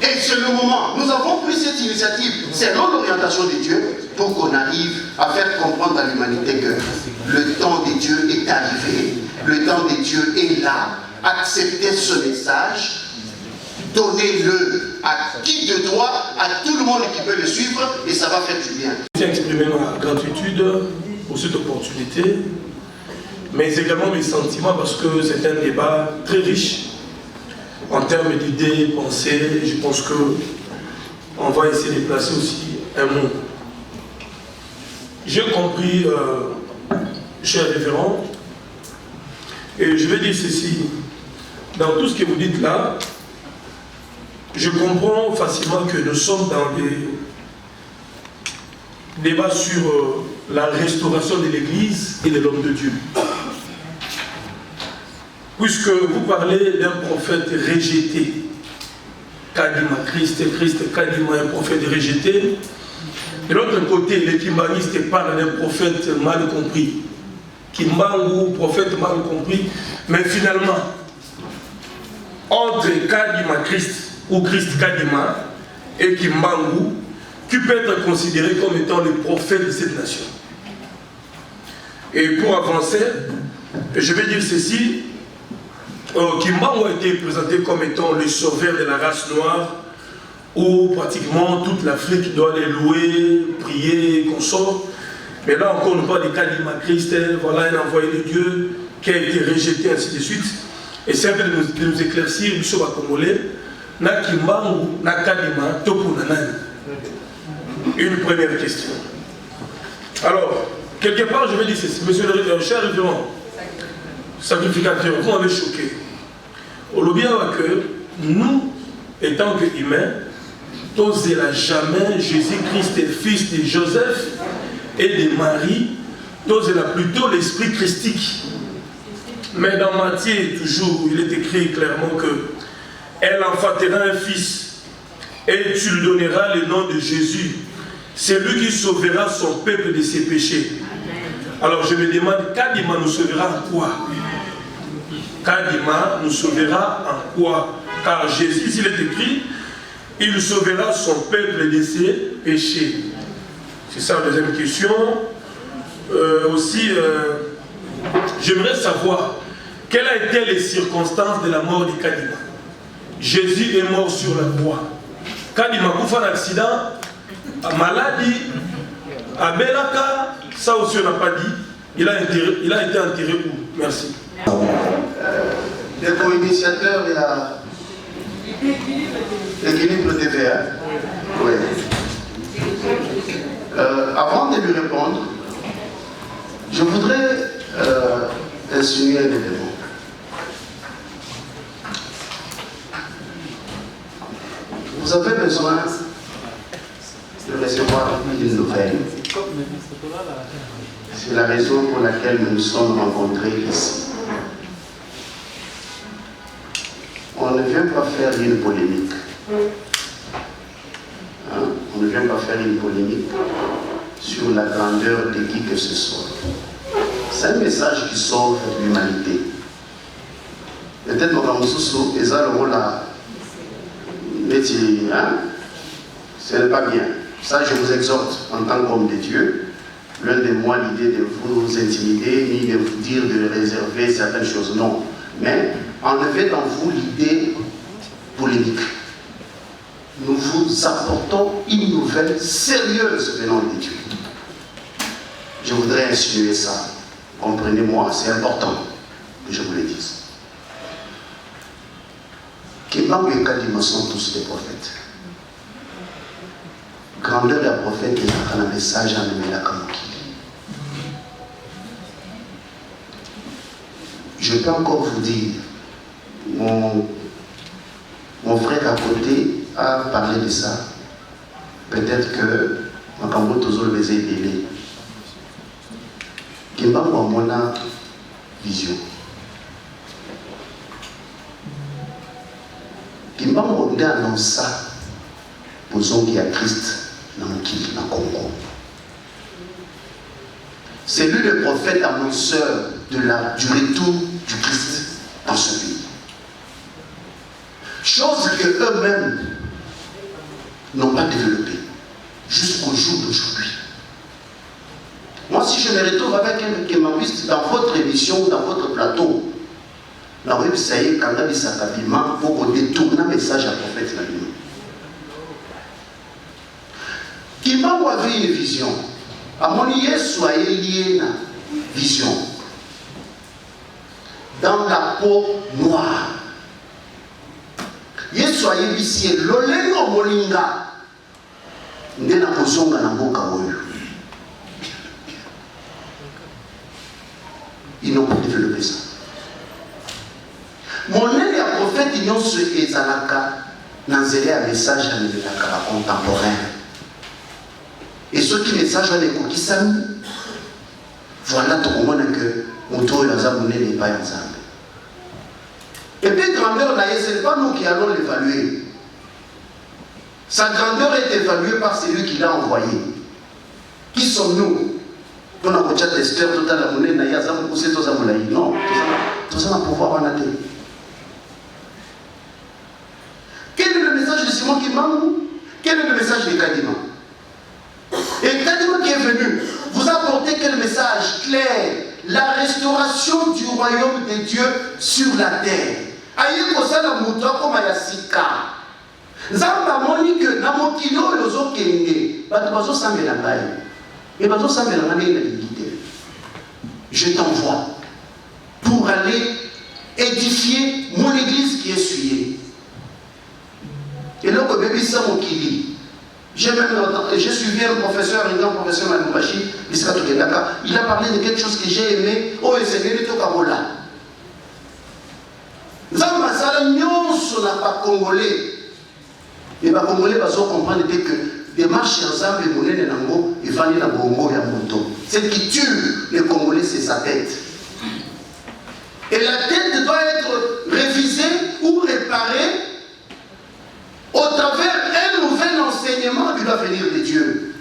S6: Et c'est le moment. Nous avons pris cette initiative selon l'orientation de Dieu pour qu'on arrive à faire comprendre à l'humanité que le temps de Dieu est arrivé, le temps de Dieu est là. Acceptez ce message donnez-le à qui de droit, à tout le monde qui peut le suivre, et ça va faire du bien.
S8: Je tiens à exprimer ma gratitude pour cette opportunité, mais également mes sentiments parce que c'est un débat très riche en termes d'idées, pensées. Je pense qu'on va essayer de placer aussi un mot. J'ai compris, cher révérend, et je vais dire ceci. Dans tout ce que vous dites là, je comprends facilement que nous sommes dans des débats sur la restauration de l'Église et de l'homme de Dieu. Puisque vous parlez d'un prophète rejeté, Kadima, Christ, Kadima, un prophète rejeté. De l'autre côté, les kimbangistes parlent d'un prophète mal compris. Kimbangu, prophète mal compris. Mais finalement, entre Kadima Christ ou Christ Kadima et Kimbangu, qui peut être considéré comme étant le prophète de cette nation. Et pour avancer, je vais dire ceci. Kimbangu a été présenté comme étant le sauveur de la race noire, où pratiquement toute l'Afrique doit les louer, prier, consort. Mais là encore, on parle de Kadima Christ, voilà un envoyé de Dieu qui a été rejeté, ainsi de suite. Et c'est un peu de nous éclaircir, nous sommes à Congolais, na Kimbangu, na Kadima, topo nanani. Une première question. Alors, quelque part, je vais dire ceci, monsieur le cher révérend, sacrificateur, vous m'avez choqué. Au lobby, que nous, étant qu'humains, n'osons jamais Jésus-Christ, fils de Joseph et de Marie, n'osons plutôt l'esprit christique. Mais dans Matthieu, toujours, il est écrit clairement que elle enfantera un fils et tu lui donneras le nom de Jésus. C'est lui qui sauvera son peuple de ses péchés. Alors je me demande, Kadima nous sauvera en quoi? Kadima nous sauvera en quoi? Car Jésus, il est écrit, il sauvera son peuple de ses péchés. C'est ça la deuxième question. J'aimerais savoir quelles ont été les circonstances de la mort de Kadima. Jésus est mort sur la croix. Kadima a fait un accident, maladie, à Belaka, ça aussi on n'a pas dit. Il a été enterré où? Merci.
S6: Le co-initiateur, il a l'équilibre TVA. Oui. Avant de lui répondre, je voudrais insinuer un élément. Vous avez besoin de recevoir une nouvelle. C'est la raison pour laquelle nous nous sommes rencontrés ici. On ne vient pas faire une polémique. Hein? On ne vient pas faire une polémique sur la grandeur de qui que ce soit. C'est un message qui sauve l'humanité. Peut-être que Moussoussou, et ça le rôle là, ce n'est pas bien. Ça, je vous exhorte en tant qu'homme de Dieu. Loin de moi l'idée de vous intimider, ni de vous dire de réserver certaines choses. Non. Mais enlevez dans vous l'idée polémique. Nous vous apportons une nouvelle sérieuse venant de Dieu. Je voudrais insinuer ça. Comprenez-moi, c'est important que je vous le dise. Kimbangu et Kadima sont tous des prophètes. Grandeur d'un prophète est un message à mener la Kamokili. Je peux encore vous dire, mon frère à côté a parlé de ça. Peut-être que Makambo Tozo le faisait délai. Kimbangu a mon vision. Kimbangu a annoncé ça pour ceux qui a Christ dans le Congo. C'est lui le prophète annonceur du retour du Christ dans ce pays. Chose que eux-mêmes n'ont pas développée jusqu'au jour d'aujourd'hui. Moi, si je me retrouve avec un kémawiste dans votre émission, dans votre plateau, La web ça y est, quand il s'appelle pour détourner un message à prophète la nuit. Kimbangu avait une vision. À mon soyez lié à vision. Dans la peau noire. Yesu ayebisi lolengo molinga nde na kozonga na mboka oyo. Ils n'ont pas développé ça. Monene ya prophète nyonso ezalaka na nzela ya message amelelaka ba contemporain. Et ceux qui message wana ekokisami, voilà tokomona que moto oyo aza monene epai ya Nzambe. Et puis grandeur là, ce n'est pas nous qui allons l'évaluer. Sa grandeur est évaluée par celui qui l'a envoyé. Qui sommes-nous? On a déjà testé tout à la monnaie, non, tout ça n'a pouvoir en atteindre. Quel est le message de Simon Kimbangu? Quel est le message de Kadima? Et Kadima qui est venu, vous apportez quel message clair? La restauration du royaume de Dieu sur la terre. Aïe kosala muto koma ya sika. Nzamba moni que na mokili oyo ozokende bato bazosambela ngai. Et bazosambela ngai na limite. Je t'envoie pour aller édifier mon église qui est souillée. Et là, j'ai suivi un professeur, un grand professeur Manoubachi, il a parlé de quelque chose que j'ai aimé. Oh, et c'est Nélito Karola. Zamba Sala Nyonso n'a pas congolais. Et les Congolais vont comprendre que des marches ensemble, les monnaies de Nango, ils vont aller dans Bongo et à Monto. Ce qui tue les Congolais, c'est sa tête. Et la tête doit être révisée ou réparée au travers un nouvel enseignement qui doit venir de Dieu.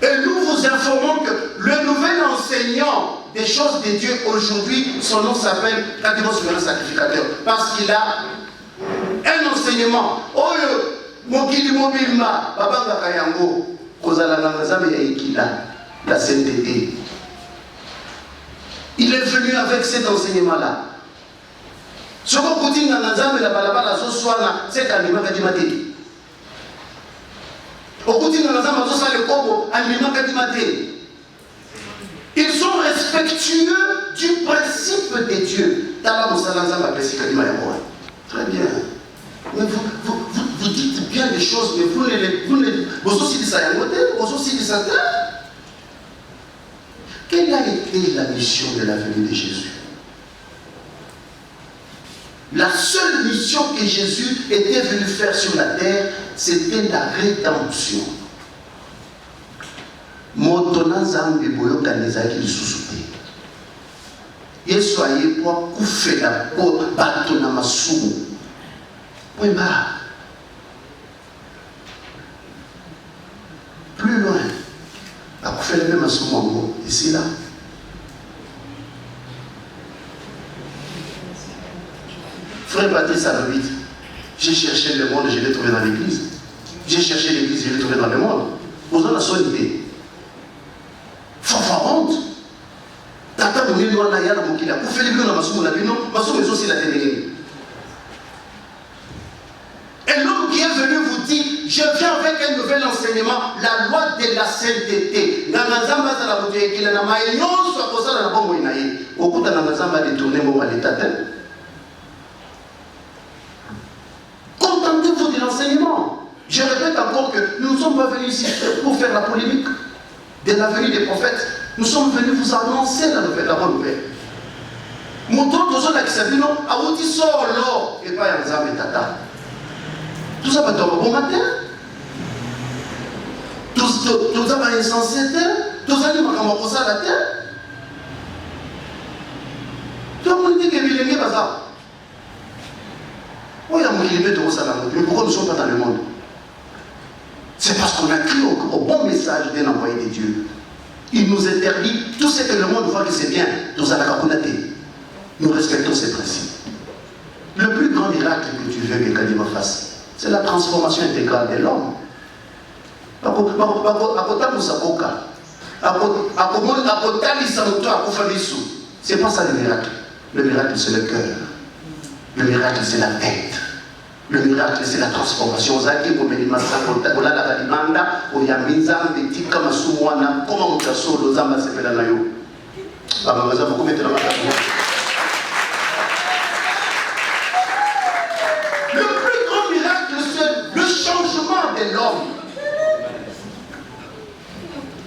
S6: Et nous vous informons que le nouvel enseignant des choses de Dieu aujourd'hui, son nom s'appelle Kadimo Souverain Sacrificateur. Parce qu'il a un enseignement. Oyo, Mokili Mobilma, Babanga Kayango, Kozala Nangazame Yaikila, la sainteté. Il est venu avec cet enseignement-là. Ce qu'on dit dans l'ensemble, la balabala, c'est Kalima Kadimate. Au côté de l'ensemble, le Congo, Alima Kadimate. Ils sont respectueux du principe de Dieu. Très bien. Mais vous dites bien des choses, mais vous aussi dites ça. Vous aussi dites ça. Quelle a été la mission de la venue de Jésus? La seule mission que Jésus était venu faire sur la terre, c'était la rédemption. Motona zambi boyoka nezaki lisusu te. Yesu aye pour kufela po bato na masumu. Wemba. Plus loin. Akufela même masumu ngo ici là. Frère Patrice Salomite, j'ai cherché le monde, je l'ai trouvé dans l'église. J'ai cherché l'église, je l'ai trouvé dans le monde. Vous avez la seule idée. Faut avoir honte. Tata Mouni Douana Yana Mokila, vous faites les biens dans Massou Moulabino, Massou mais aussi la télé. Et l'homme qui est venu vous dit, je viens avec un nouvel enseignement, la loi de la sainteté. Nanazamba za la bouteille qui n'a pas eu non soit pour ça dans la bombe inaïe. Au coup de Nanazamba détourné mon l'état. Contentez-vous de l'enseignement. Je répète encore que nous ne sommes pas venus ici pour faire la polémique de la venue des prophètes. Nous sommes venus vous annoncer la bonne nouvelle. Montrons tous ceux qui savent non, à où tu sors l'or et pas en zame tata. Tout ça va être un bon matin. Tout ça va être insensé, tout ça va être à la terre. Tout le monde dit que il est bazar. Oui, mais pourquoi nous ne sommes pas dans le monde? C'est parce qu'on a cru au bon message d'un envoyé de Dieu. Il nous interdit tout ce que le monde voit que c'est bien. Nous respectons ces principes. Le plus grand miracle que tu veux que Kadima fasse, c'est la transformation intégrale de l'homme. C'est pas ça le miracle. Le miracle, c'est le cœur. Le miracle, c'est la tête. Le miracle, c'est la transformation. Le plus grand miracle, c'est le changement de l'homme.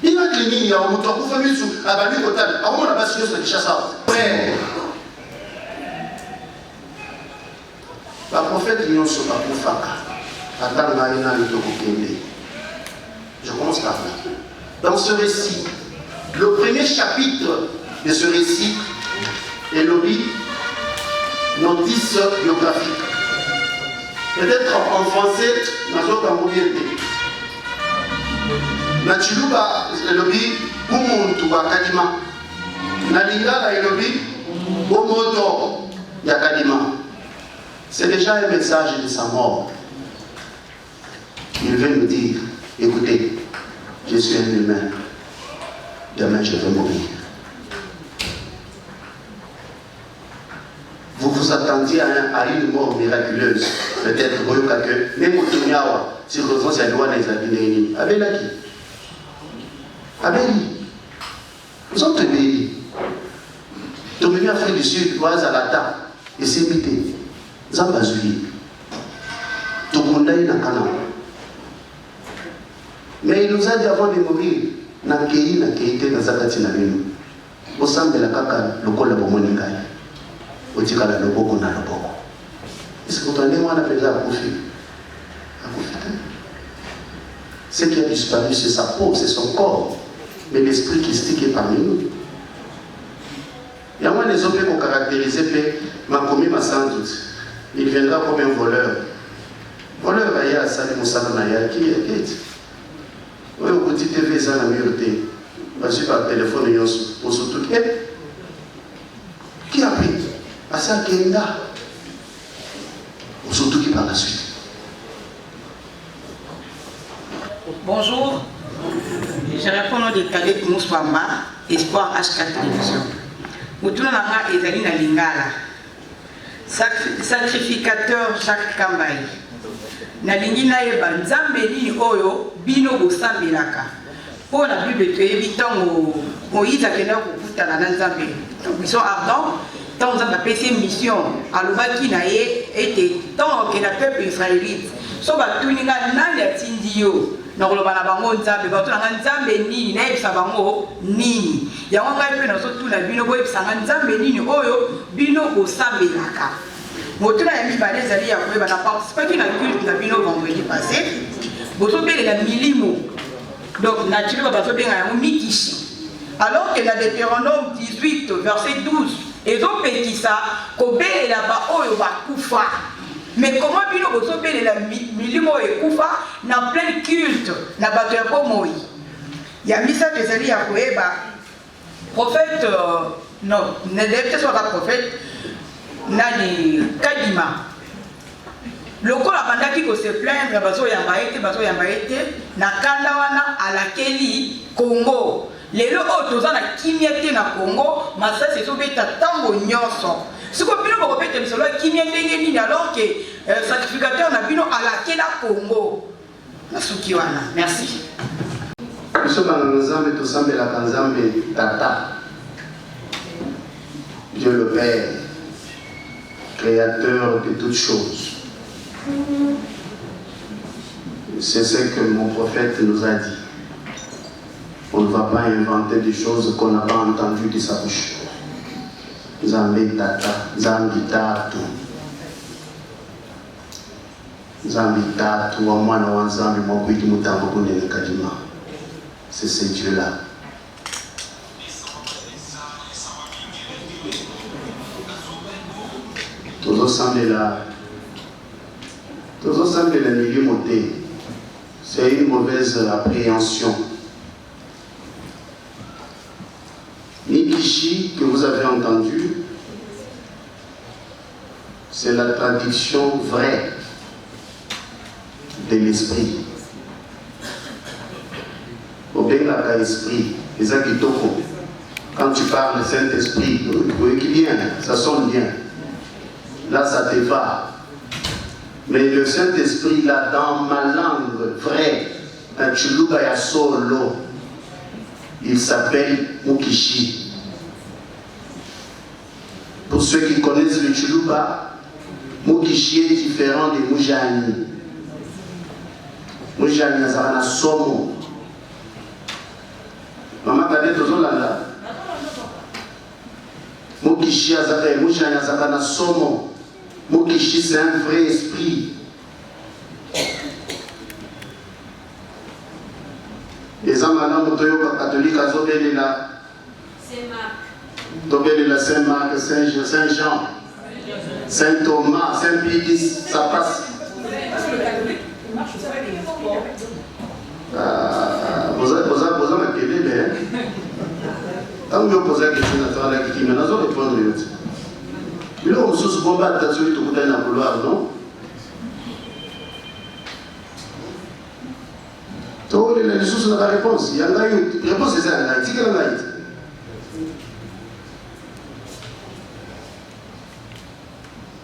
S6: Il va cligner, il y a un mouton, vous faites sous, à la nuit, à un moment, la base, c'est le chasseur. La prophète n'y a pas pour faire. Je commence par là. Dans ce récit, le premier chapitre de ce récit est l'objet notice biographique. Peut-être en français, dans notre mobilité. Na chiluba elobi umuntu wakadima. Na lingala elobi omoto yakadima. C'est déjà un message de sa mort. Il veut nous dire, écoutez, je suis un humain. Demain, je vais mourir. Vous vous attendiez à une mort miraculeuse. Peut-être que même au Tunyawa, circonstance à loi des Abinés. Abelaki. Abeli. Nous sommes bénis. Nous sommes en Afrique du Sud, Ouazalata, et c'est mité. Zambazui. Tout le monde est dans le canal. Mais il nous a dit avant de mourir, Nakei, Nakei, Nazakati, Nabino. Au sein de la caca, le col de Bomonikai. Au Tikala, le Boko, na le Boko. Est-ce que vous entendez, moi, on appelle ça à profit? Ce qui a disparu, c'est sa peau, c'est son corps. Mais l'esprit qui stické parmi nous. Il y a moins des hommes qui ont caractérisé, m'a commis ma sans doute. Il viendra comme un voleur. Voleur, il y a Sali Moussala Naya, qui est. Oui, au petit TV, ça, la mieuxté. Parce que par téléphone, il y a surtout qui a pris Asa Kenda. Surtout qui par la suite.
S5: Bonjour, je réponds au nom de Khaled Moussouamba, Espoir H4 Télévision. Moutouna Nanga Ezali na Lingala. Sacrificateur Jacques Kambaï. Nalingi naeba nzambe nini oyo bino bosambelaka. Po na Bible toyebi ntango Moïse akenda kokutana na nzambe. Mission ardent, ntango nzambe apesi mission alobaki na ye ete ntango okenda peuple israélite so batuni nga nani atindi yo nakoloba na bango nzambe bato na nzambe nini nayebisa bango nini yango ngai mpe nazotuna bino boyebisanga nzambe nini oyo bino bosambelaka. Motuna ya mibale ezali ya koyeba na participaki na culte na bino vendredi passé bozobelela milimo donc naturellement bazobenga yango mikishi alors que na Deutéronome 18 verset 12 ezopekisa kobelela baoyo bakufa. Mais comment bino bozobelela milimo ekufa na plein culte na bato ya bomoi ya misa ezali ya koyeba prophète non ne devait soit un prophète nani Kadima lokola bandaki ko se plaindre bazo yamba ete na kanda wana alakeli Congo lelo o toza na kimia te na Congo masasi ezobeta tango nyonso siko bino bokopeta misolo ya kimia ndenge nini alors que sacrificateur na bino alakela Congo nasuki wana. Merci.
S6: Biso bana nzambe tosambelaka nzambe tata Dieu le Père, créateur de toutes choses. C'est ce que mon prophète nous a dit. On ne va pas inventer des choses qu'on n'a pas entendues de sa bouche. Zambi tata, zambi tatu. Zambi tatu, wa mwana wa nzambi mwakwiti mutambo kunene kadima. C'est ce Dieu-là. Tous ensemble la milieu moté. C'est une mauvaise appréhension. Nikishi que vous avez entendu, c'est la traduction vraie de l'esprit. Au bien la esprit, les akitoko, Quand tu parles Saint-Esprit, vous voyez qu'il vient, ça sonne bien. Là, ça te va. Mais le Saint-Esprit, là, dans ma langue vraie, un Chuluba ya solo, il s'appelle Mukishi. Pour ceux qui connaissent le Chuluba, Mukishi est différent de Mujani. Mujani, ça va na somo. Maman, t'as dit toujours là. Mukishi, Mujani, ça va na somo. Mukishi, c'est un vrai esprit. Les hommes catholiques à Zobéléla, Saint-Marc, Saint-Jean, Saint-Thomas, Saint-Pédis, ça passe. Vous avez ma télé, hein? Quand vous me posez la question, vous allez répondre. Mais là, on se combat dans celui qui est dans la couloir, non? Donc, les ressources de la réponse. Il y a une réponse, c'est ça. Il y a une réponse.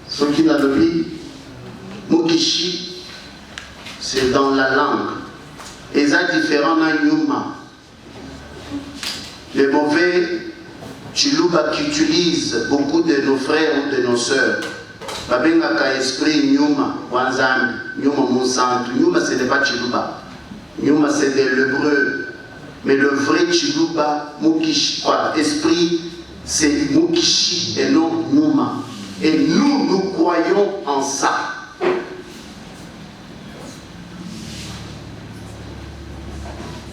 S6: Ce qui n'a le vie, Mukishi, c'est dans la langue. Et ça différent dans Nyuma. Les mauvais Chiluba qui utilisent beaucoup de nos frères ou de nos sœurs. Babengaka esprit Nyuma, Wanzambi, Nyuma Monsanto. Nyuma, ce n'est pas Chiluba. Nyuma, c'est de l'hébreu. Mais le vrai Chiluba, Mukishi, quoi, esprit, c'est Mukishi et non Nyuma. Et nous, nous croyons en ça.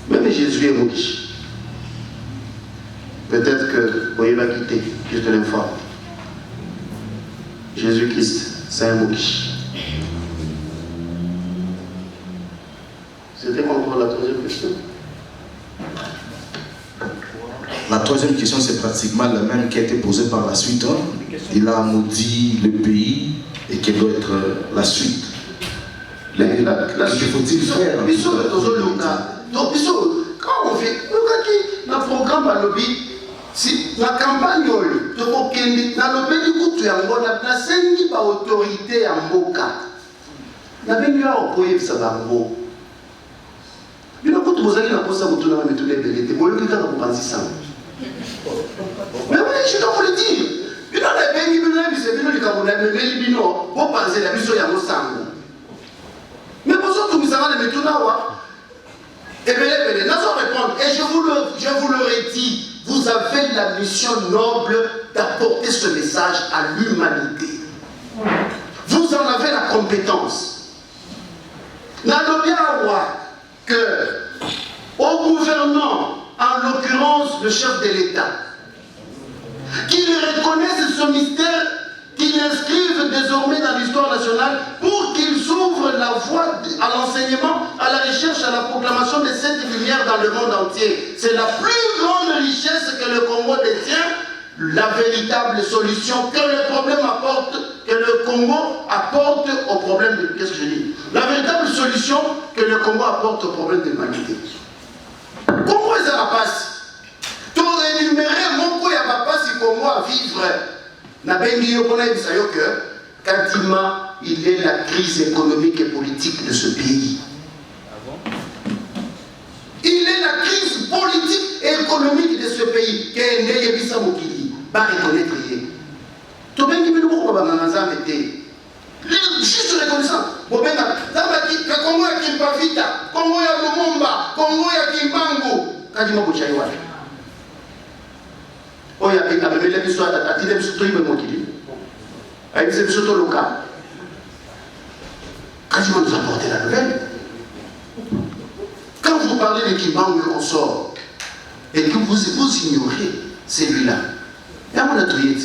S6: Même Jésus est Mukishi. Peut-être que vous voyez va quitter, je te l'informe. Jésus-Christ, c'est un Mukishi. C'était encore la troisième question.
S9: La troisième question, c'est pratiquement la même qui a été posée par la suite. Il a maudit le pays et quelle doit être la suite.
S6: La suite,
S9: faut-il faire?
S6: Donc, quand on fait, le programme à lobby, si la campagne, dans le pays, tu as une autorité en Boka. Il y a une autorité qui a il y a beaucoup de choses qui sont très bien. Mais oui, je dois vous le dire. Il y a des pays qui sont mais pour ça, tout le monde et je vous l'aurais dit, vous avez la mission noble d'apporter ce message à l'humanité. Vous en avez la compétence. N'allons que au gouvernement, en l'occurrence le chef de l'État, qu'il reconnaisse ce mystère, qu'il inscrive désormais dans l'histoire nationale pour qu'il s'ouvre la voie à l'enseignement, à la recherche, à la proclamation de cette lumière dans le monde entier. C'est la plus grande richesse que le Congo détient, la véritable solution que le problème apporte, que le Congo apporte au problème de... Qu'est-ce que je dis? La véritable solution que le Congo apporte au problème de l'humanité. Congo est à la passe. Tout énuméré, mon coup, il n'y a pas passe Congo à vivre. Kadima, il est la crise économique et politique de ce pays. Il est la crise politique et économique de ce pays. Pas reconnaître. Juste reconnaissant. Congo ya Kimpavita, Congo ya Lumumba, Congo ya Kimbangu. Kadima Bouchaiwa. Il y a des gens qui quand nous apporter la nouvelle, quand vous parlez de Kimbangu et consort, et que vous ignorez celui-là, il y a mon atelier.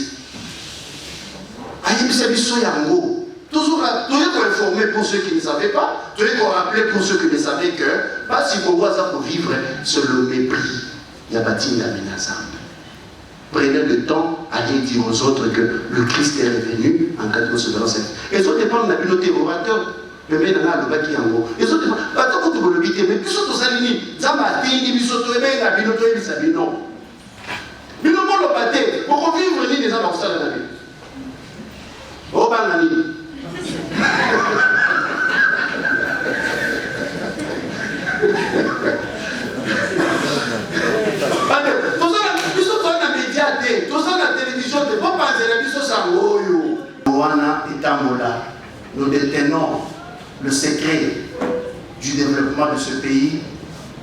S6: Toujours informer pour ceux qui ne savaient pas, toujours rappeler pour ceux qui ne savaient que, pas si Congo a pour vivre, c'est le mépris. Il y a bâti la menace. Prenez le temps à aller dire aux autres que le Christ est revenu en cas de considération. Et ça dépend de la communauté orateur. Le mec n'a pas de yango. Et ça dépend. Pas tant que vous le dites, mais puis surtout ça limite. Ça m'a dit, il y a des non. Mais battre. Pour vivre ni des gens dans la vie. Oh, banani. Nous détenons le secret du développement de ce pays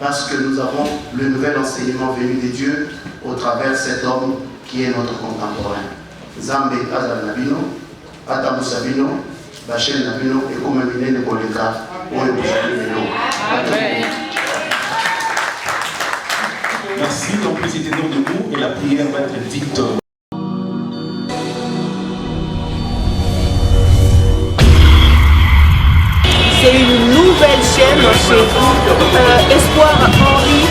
S6: parce que nous avons le nouvel enseignement venu de Dieu au travers de cet homme qui est notre contemporain. Zambe Azal Nabino, Atamu Sabino, Bachel Nabino et Koumamine Neboleka.
S4: Merci, donc c'était nom de vous et la prière va être Victor.
S3: C'est une nouvelle chaîne chez vous, Espoir Henri,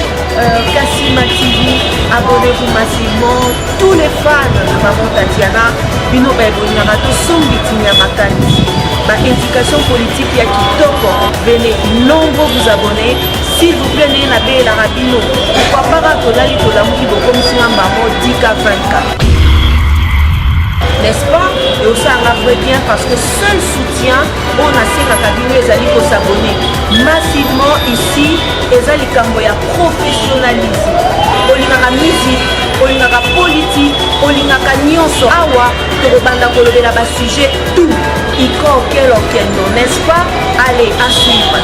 S3: Kassima TV, abonnez-vous massivement, tous les fans de Maman Tatiana, Bino Baibonyama, tout son bitinia makani, ma indication politique ya kitoko, venez nombreux vous abonner, s'il vous plaît, n'ayez la baie la rabino, pourquoi pas Tolali Tolamuki comme si un maman 10K 24. N'est-ce pas? Et aussi un vrai bien parce que seul soutien, on a ces cabinets, les alliés pour s'abonner massivement ici, les alliés ya professionnalisme. Olingaka musique, olingaka politique, olingaka nyonso awa, tokobanda kolobela ba sujet tout. Iko okelo kendo, n'est-ce pas? Allez, à suivre.